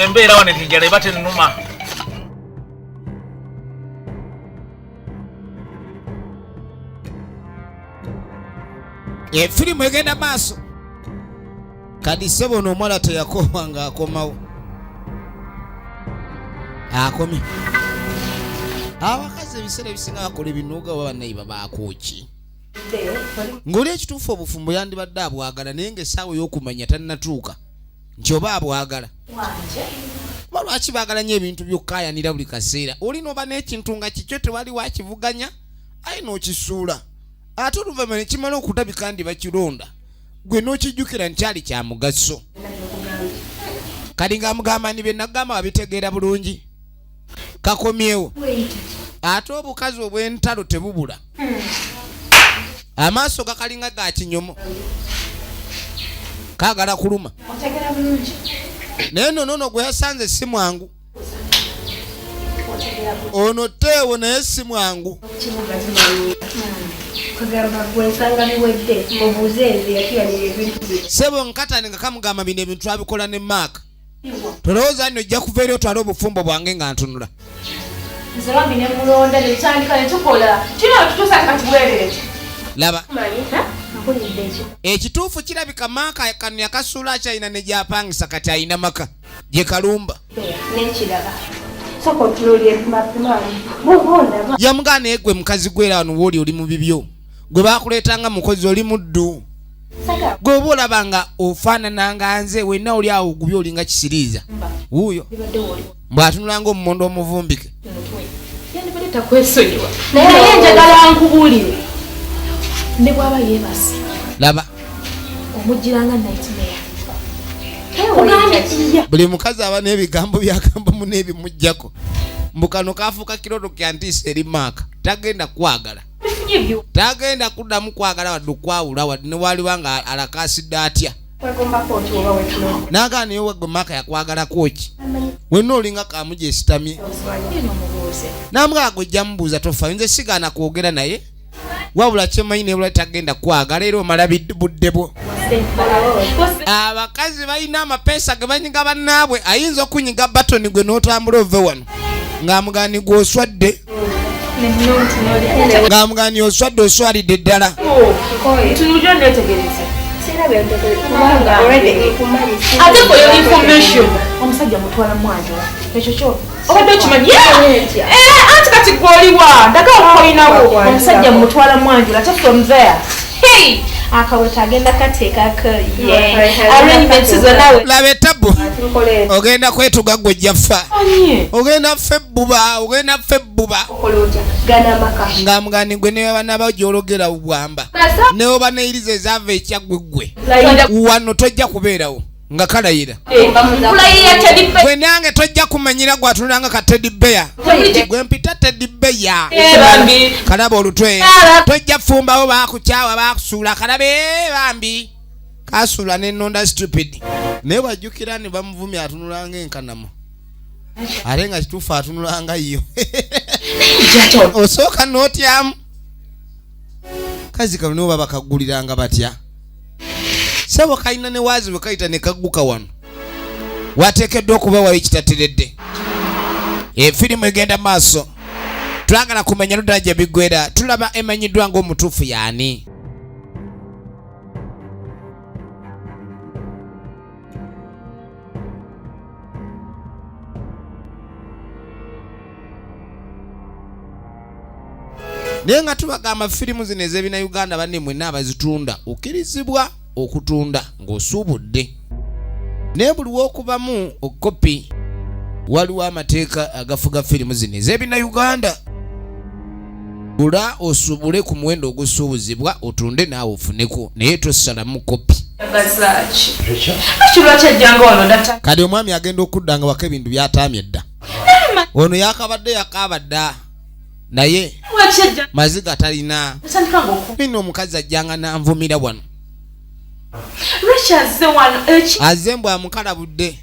embeera wane tinjala eba tennuma efirimu egenda maaso kadi ssebo ono omwala teyakoma nga akomawo akomye abakazi ebiseera ebisinga bakola ebinuuga oba bannayiba baakooki ng'oli ekituufu obufumbo yandibadde abwagala naye ng'essaawa y'okumanya tannatuuka nti oba abwagala oba lwaki baagala nnyo ebintu by'okkaayanira buli kaseera olina oba n'ekintu nga kikyo tewali wakivuganya aye n'okisuula ate oluvannyuma ne kimala okutabika ndi bakironda gwe n'okijjukira nkyali kya mugaso kali ng'amugamba ni bye nagamba babitegeera bulungi kakomyewo ate obukazi obw'entalo tebubula amaaso gakalinga ga kinyomo kaagala kuluma naye nonono gwe yasanze si mwangu ono Tewo naye si mwangu sebo nkatane nga kamugamba bino ebintu twabikola ne maaka tolowooza nno ojja kuva eri otwala obufumbo bwange nga ntunula laba ekituufu kirabika maaka kano yakasuula akyalina ne gyapangisa kati alina maka gye kalumba yamugaa naye gwe mukazi gwera wano wooli oli mu bibyo gwe bakuleetanga mukozi oli muddu gwe oba olaba nga ofaanananga nze wenna oli awo ogubye olinga kisiriiza wuuyo mbw'atunulanga omumondo omuvumbike naye njagala nkubuulire ne bw'aba yeebase laba omugiranga nightmare buli mukazi aba n'ebigambo byagamba mu n'ebimujjako mbukano kafuuka kiroto kya ntiisa eri maaka tagenda kwagala tagenda kuddamu kwagala wadde okwawula wadde ne waliwa nga alakaasidde atya n'agaa naye wegwe maaka yakwagalako ki wenna olinga kaamu gyesitamye n'amugaa gojja mubuuza tofa nze sigaana kwogera naye wabula kyemanyi nebula tagenda kwagala era omala budde bwo abakazi balina amapeesa ge banyiga bannaabwe ayinza okunyiga batoni gwe n'otambula ove wano ng'amugani gw'oswadde ng'amugani oswadde oswalidde ddala ate for your information omusajja mutwala mwanjula ekyo kyo obadde okimanyi anti kati gwoliwa ndaga okolinawo omusajja mutwala mwanjula ate from there akaweta agenda kateekako arrangements zonawe laba etabu ogenda kwetuga gwe jjaffa ogenda ffe bbuba ng'amugani gwe ne banaba gy'ologera bwamba ne oba neeyiriza ezaava ekyaggwe wano tojja kubeerawo nga kalayira gwe nange tojja kumanyira gwatunulanga ka teddy bear gwe mpita teddy bear kalaba olutwe tojja fumbawo bakukyawa bakusuula kalabe bambi kasuula nenonda stupid naye wajjukira ne bamuvumya atunulanga enkanamu ate nga kituufu atunulanga yo osooka n'otyamu kazi kano nibo baba bakaguliranga batya sabo kalina ne waazi bwe kayita ne kagguka wano wateekeddwa okuba wali kitateredde efirimu egenda maaso twagala kumenya ludala gye biggwera tulaba emanyiddwa ng'omutuufu yani naye nga tubagamba firimu zino ez'ebina Uganda banne mwenna abazitunda okkirizibwa okutunda ng'osuubudde naye buli w'okubamu okopi waliwo amateeka agafuga firimu zino ez'ebina Uganda gula osuubule ku muwendo ogusuubuzibwa otunde naawe ofuneko naye tosalamu kopi kati omwami agenda okudda nga waka ebintu byataamye dda ono yakabadde naye maziga talina bino omukazi ajjanga nanvumira wano azze mbw amukalabudde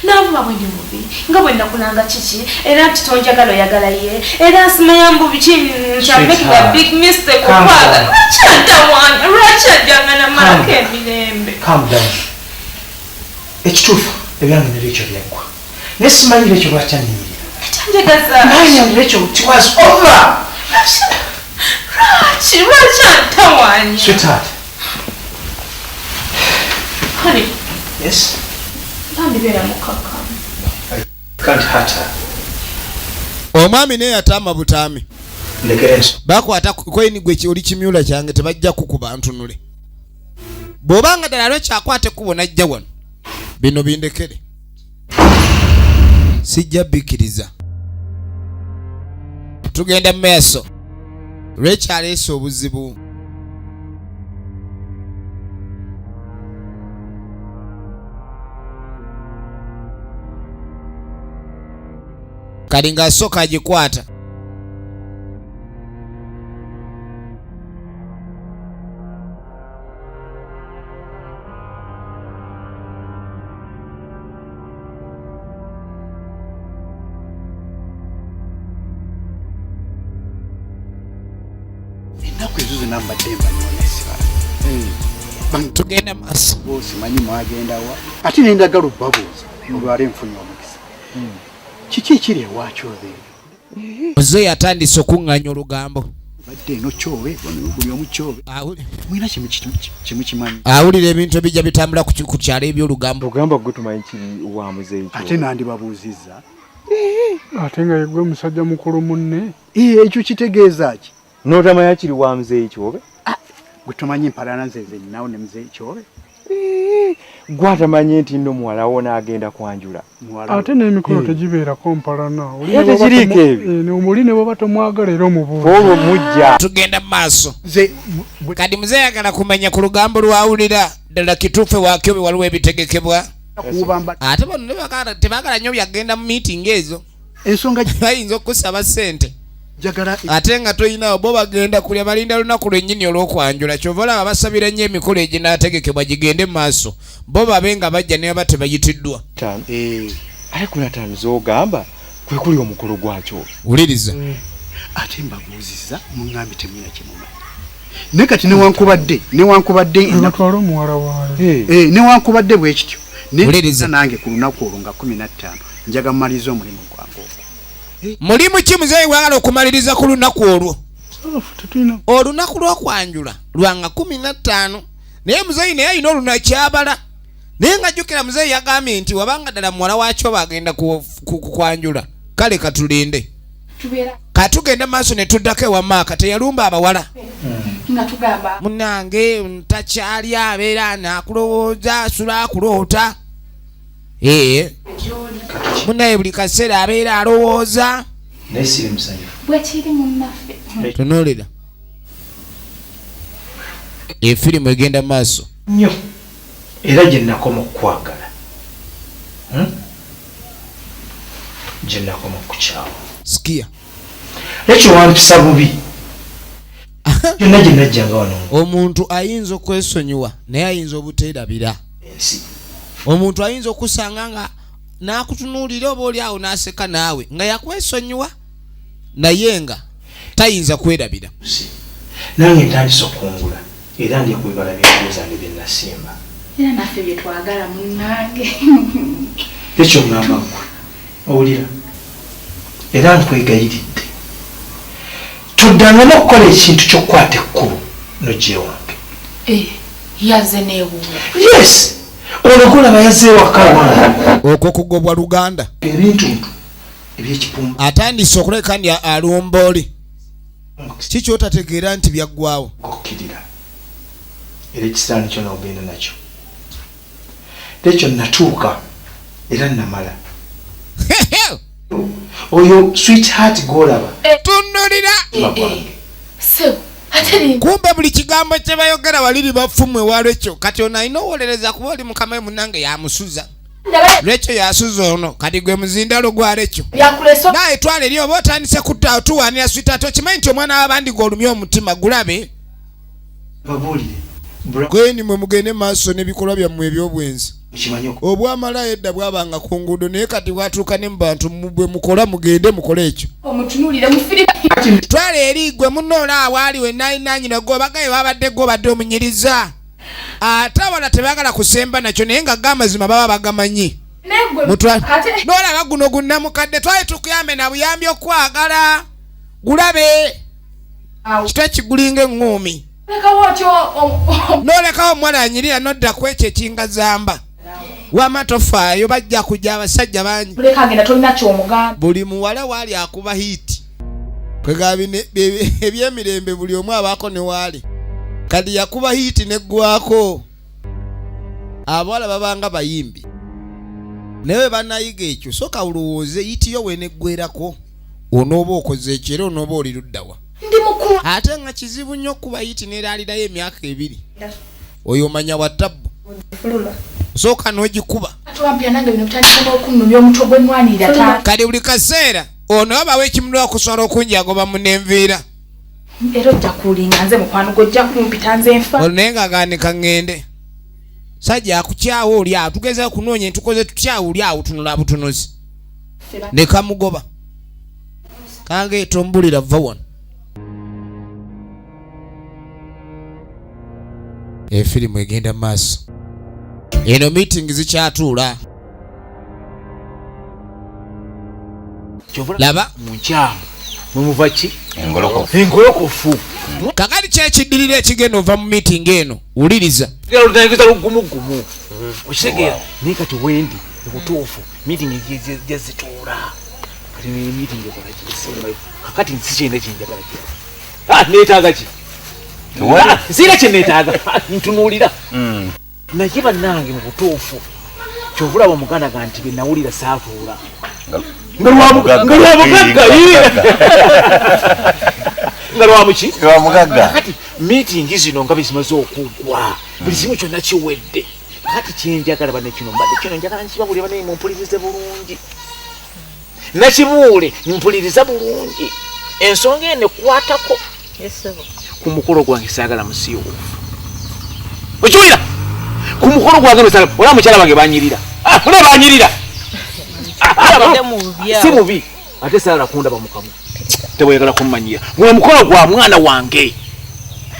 navuba bwendi mubi nga bwe nakulanga kiki era titonjagala oyagala ye era nsimanya mbu biki nkyamekera big mistake okwaga lwakyantawanya lwakyajjanga namalako emirembe ekituufu ebyange nerekyo byaggwa naye simanyire ekyo lwakyannyimirira It was over. Sweetheart. Honey. Yes. I can't hurt her. Omwami naye atama butami. Bakwata koyini gwe oli kimyula kyange tebajja kukuba ntunule. Bobanga ddala lwekyakwate kubona ajja wano. Bino bindekere. Sijja bikiriza. Tugenda meso Rachel eso obuzibu kalinga soka ajikwata namba demba nyonesi tugenda maso bosi manyi mwagenda wa ati nenda galu babuza olwale mfunyo omukisa kiki kiri ewacho be Mzei atandise okuŋŋanya olugambo badde no Kyobe buli omu Kyobe mwina kimu kimanyi awulira ebintu ebijja bitambula ku kyalo ebyolugambo ogamba gwe tumanyi kiri wa Mzei ate nandi babuuzizza ate nga yegwe musajja mukulu munne ekyo kitegeeza ki notamanya kiri wa Mzei Kyobe gwe tumanyi empalana nzenze ninawo ne Mzei Kyobe gwatamanyi nti nno muwala wo n'agenda kwanjula ate n'emikolo tegibeerako mpalana oli ne bw'oba tomwagala era omubuuza olwo mujja tugenda mu maaso kati Mzei ayagala kumanya ku lugambo lwawulira ddala kituufu wa Kyobe waliwo ebitegekebwa ate bano tebagala nnyo byagenda mu miitingi ezo ensonga bayinza okusaba ssente ate nga toyinawo bo bagenda kulya balinda lunaku lwennyini olw'okwanjula kyova olaba basabira nnyo emikolo eginaategekebwa gigende mu maaso bo babe nga bajja ne baba tebayitiddwa ate kunatano z'ogamba kwe kuli omukolo gwakyo wuliriza ate mbabuuzizza muŋŋambi temwina kyemumanyi naye kati newankubadde natwala omuwala waayo newankubadde bwe kityo nange ku lunaku olwo nga 15 njaga mumaliza omulimu gwange mulimu ki Mzei wagala okumaliriza ku lunaku olwo olunaku lw'okwanjula lwanga 15 naye Mzei naye alina olunakyabala naye nga jjukira Mzei yagambye nti wabanga ddala muwala wakyo bagenda kwanjula kale katulinde katugenda maaso ne tuddako ewa maaka teyalumba abawala munange ntakyali abeera nakulowooza asula akuloota munaye buli kaseera abeera alowooza tunuulira efirimu egenda maaso era gye nakoma okukwagala gye nakoma okukyawa sikia ekyo wampisa bubi byonna gye najjanga wano omuntu ayinza okwesonyiwa naye ayinza obuteerabira ensi omuntu ayinza okusanga nga n'akutunuulira oba oli awo n'aseka naawe nga yakwesonyiwa naye nga tayinza kwerabira nange ntandise okungula era ndya kwebala byekulu zange bye nasimba era naffe bye twagala munnange ekyo ngamba gwe owulira era nkwegayiridde tuddanga n'okukola ekintu ky'okukwata ekkulu nojje wange yaze neewuula yes ono golaba yazze ewaka wange okwo kugobwa luganda ebintu ebyekipumba atandise okuleka ndi alumba oli kikyotategeera nti byaggwawo okkirira era ekisaani kyo n'ogenda nakyo ekyo natuuka era namala oyo sweetheart golaba tunnulira kumbe buli kigambo kye bayogera waliri bafumwe walwekyo kati ono alina owolereza kuba oli mukama we munnange yamusuza lwekyo yasuza ono kati gwe muzindalo gwalekyo naye twala eri oba otandise kutta tuwanira sweetheart okimanyi nti omwana w'abandi gw'olumya omutima gulabe gweni mwe mugende maaso n'ebikolwa byammwe eby'obwenzi obwamalayo edda bwabanga ku nguudo naye kati bwatuuka ne mu bantu bwe mukola mugende mukole ekyo twala eri gwe munnoola awaali we naayinaanyina gwobagaye babadde gwobadde omunyiriza ate abala tebaagala kusemba nakyo naye nga g'amazima baba bagamanyi noolaba guno gunnamukadde twali tukuyambe na buyambi okwagala gulabe kitwa kigulinga eŋŋuumi nolekawo omuwala anyirira nodda ku ekyo ekingazamba wamatofaayo bajja kujja abasajja bangi buli muwala waali akuba hiiti kwegaba ebyemirembe buli omu abaako ne waali kati yakuba hiiti neggwako abawala babanga bayimbi naye banayiga ekyo soka olowooze hiitiyo weneggwerako onooba okoze ekyera onooba oli luddawa ate nga kizibu nnyo okuba hiiti neraalirayo emyaka 2 oyo omanya wa tabbu sooka n'ogikuba kati buli kaseera ono babawo ekimulwa okusobola okunjagoba munenviira era ojja kulinga nze mukwano gojja kumpita nze nfa ono naye nga gaanika ŋŋende sajja akukyawo oli awo tugeza kunoonya entukoze tukyawo oli awo tunula butunuzi ne kamugoba kange tombulira va wano efirimu egenda maaso eno meeting zikyatuula laba munkyamu mumuva ki engolokofu kakati kyekiddirira ekigenda ova mu meeting eno wuliriza lutangiza lugumugumu okitegeera naye kati wendi obutuufu meeting gyezituula kati meeting ekola kakati nsikyenda kyenjagala neetaaga ki siina kyeneetaaga ntunuulira naye bannange mu butuufu kyovulaba omuganda ga nti benawulira saatuula nga lwamugagga nga lwamuki kati meeting zino nga bezimaze okugwa buli kimu kyonna kiwedde kati kyenjagala bane kino mbadde kino njagala nkibabulire bane mumpulirize bulungi nakibuule mpuliriza bulungi ensonga eno ekwatako ku mukolo gwange saagala musiiwuufu okiwulira ku mukolo gwange olaba mukyala bange banyirira mune banyirira si mubi ate saagala kundaba mukamu tebweyagala kummanyira gwe mukolo gwa mwana wange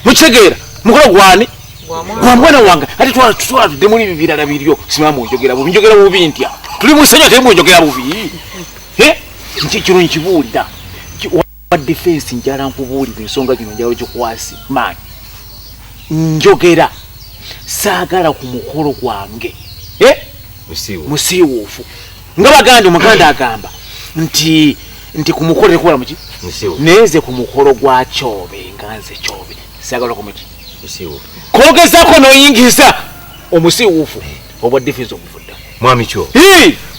mukitegeera mukolo gwani gwa mwana wange ate twatudde muli bibirala biryo simamu njogera bubi njogera bubi ntya tuli mu nsenyo temu njogera bubi kino nkibuulira wa defense njala nkubuulira ensonga gino njalo kikwasi maanyi njogera saagala ku mukolo gwange musiiwuufu nga baganda omuganda agamba nti ku mukolo tekukola muki neze ku mukolo gwa Kyobe nga nze Kyobe saagala ku muki kogezako n'oyingiza omusiiwuufu obwa defense omuvudda mwami kyo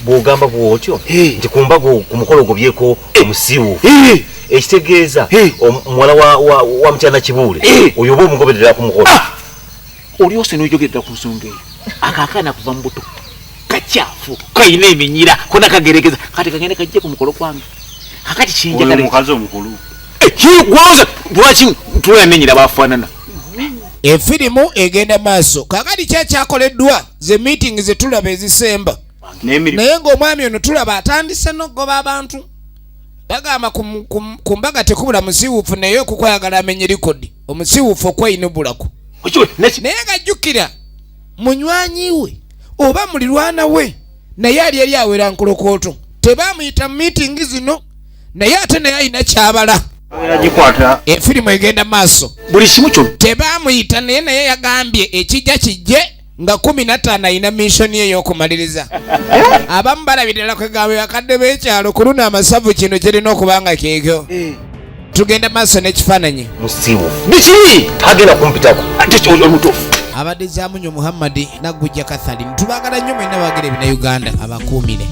bw'ogamba bw'otyo nti kumba ku mukolo gobyeko omusiiwuufu ekitegeeza omuwala wa mukyana kibuule oyo oba omugoberera ku mukolo oli ose n'ojogerera ku nsonga eyo akakana kuva mbuto kachafu kaine eminyira kona kagerekeza kati kagende kajje ku mukolo kwange akati chinja kale mukazi omukulu gwaza lwaki tuyamenyera bafanana. Efirimu egenda maaso kakati kyakyakoleddwa ze meeting zetulaba ezisemba naye ng'omwami ono tulaba atandise n'ogoba abantu bagamba ku mbaga tekubula musiiwuufu naye okukwayagala amenye likodi omusiiwuufu okweyinubulako naye ng'ajjukira munywanyi we oba mulirwana we naye ali eri awera nkolokooto tebaamuyita mu meeting zino naye ate naye alina kyabala. Efirimu egenda maaso buli kimu kyo tebaamuyita naye yagambye ekijja kijje nga 15 ayina missoni ey'okumaliriza. Abamu balabirira kwegambye bakadde b'ekyalo ku luno amasavu kino kirina okubanga keekyo. Tugenda maaso n'ekifaananyi musiiwu biki agenda kumpitako ate omutuufu abadde Zamunyo Muhammad naggujja Catherine tubagala nnyo mwenna baagala ebina Uganda abakuumire.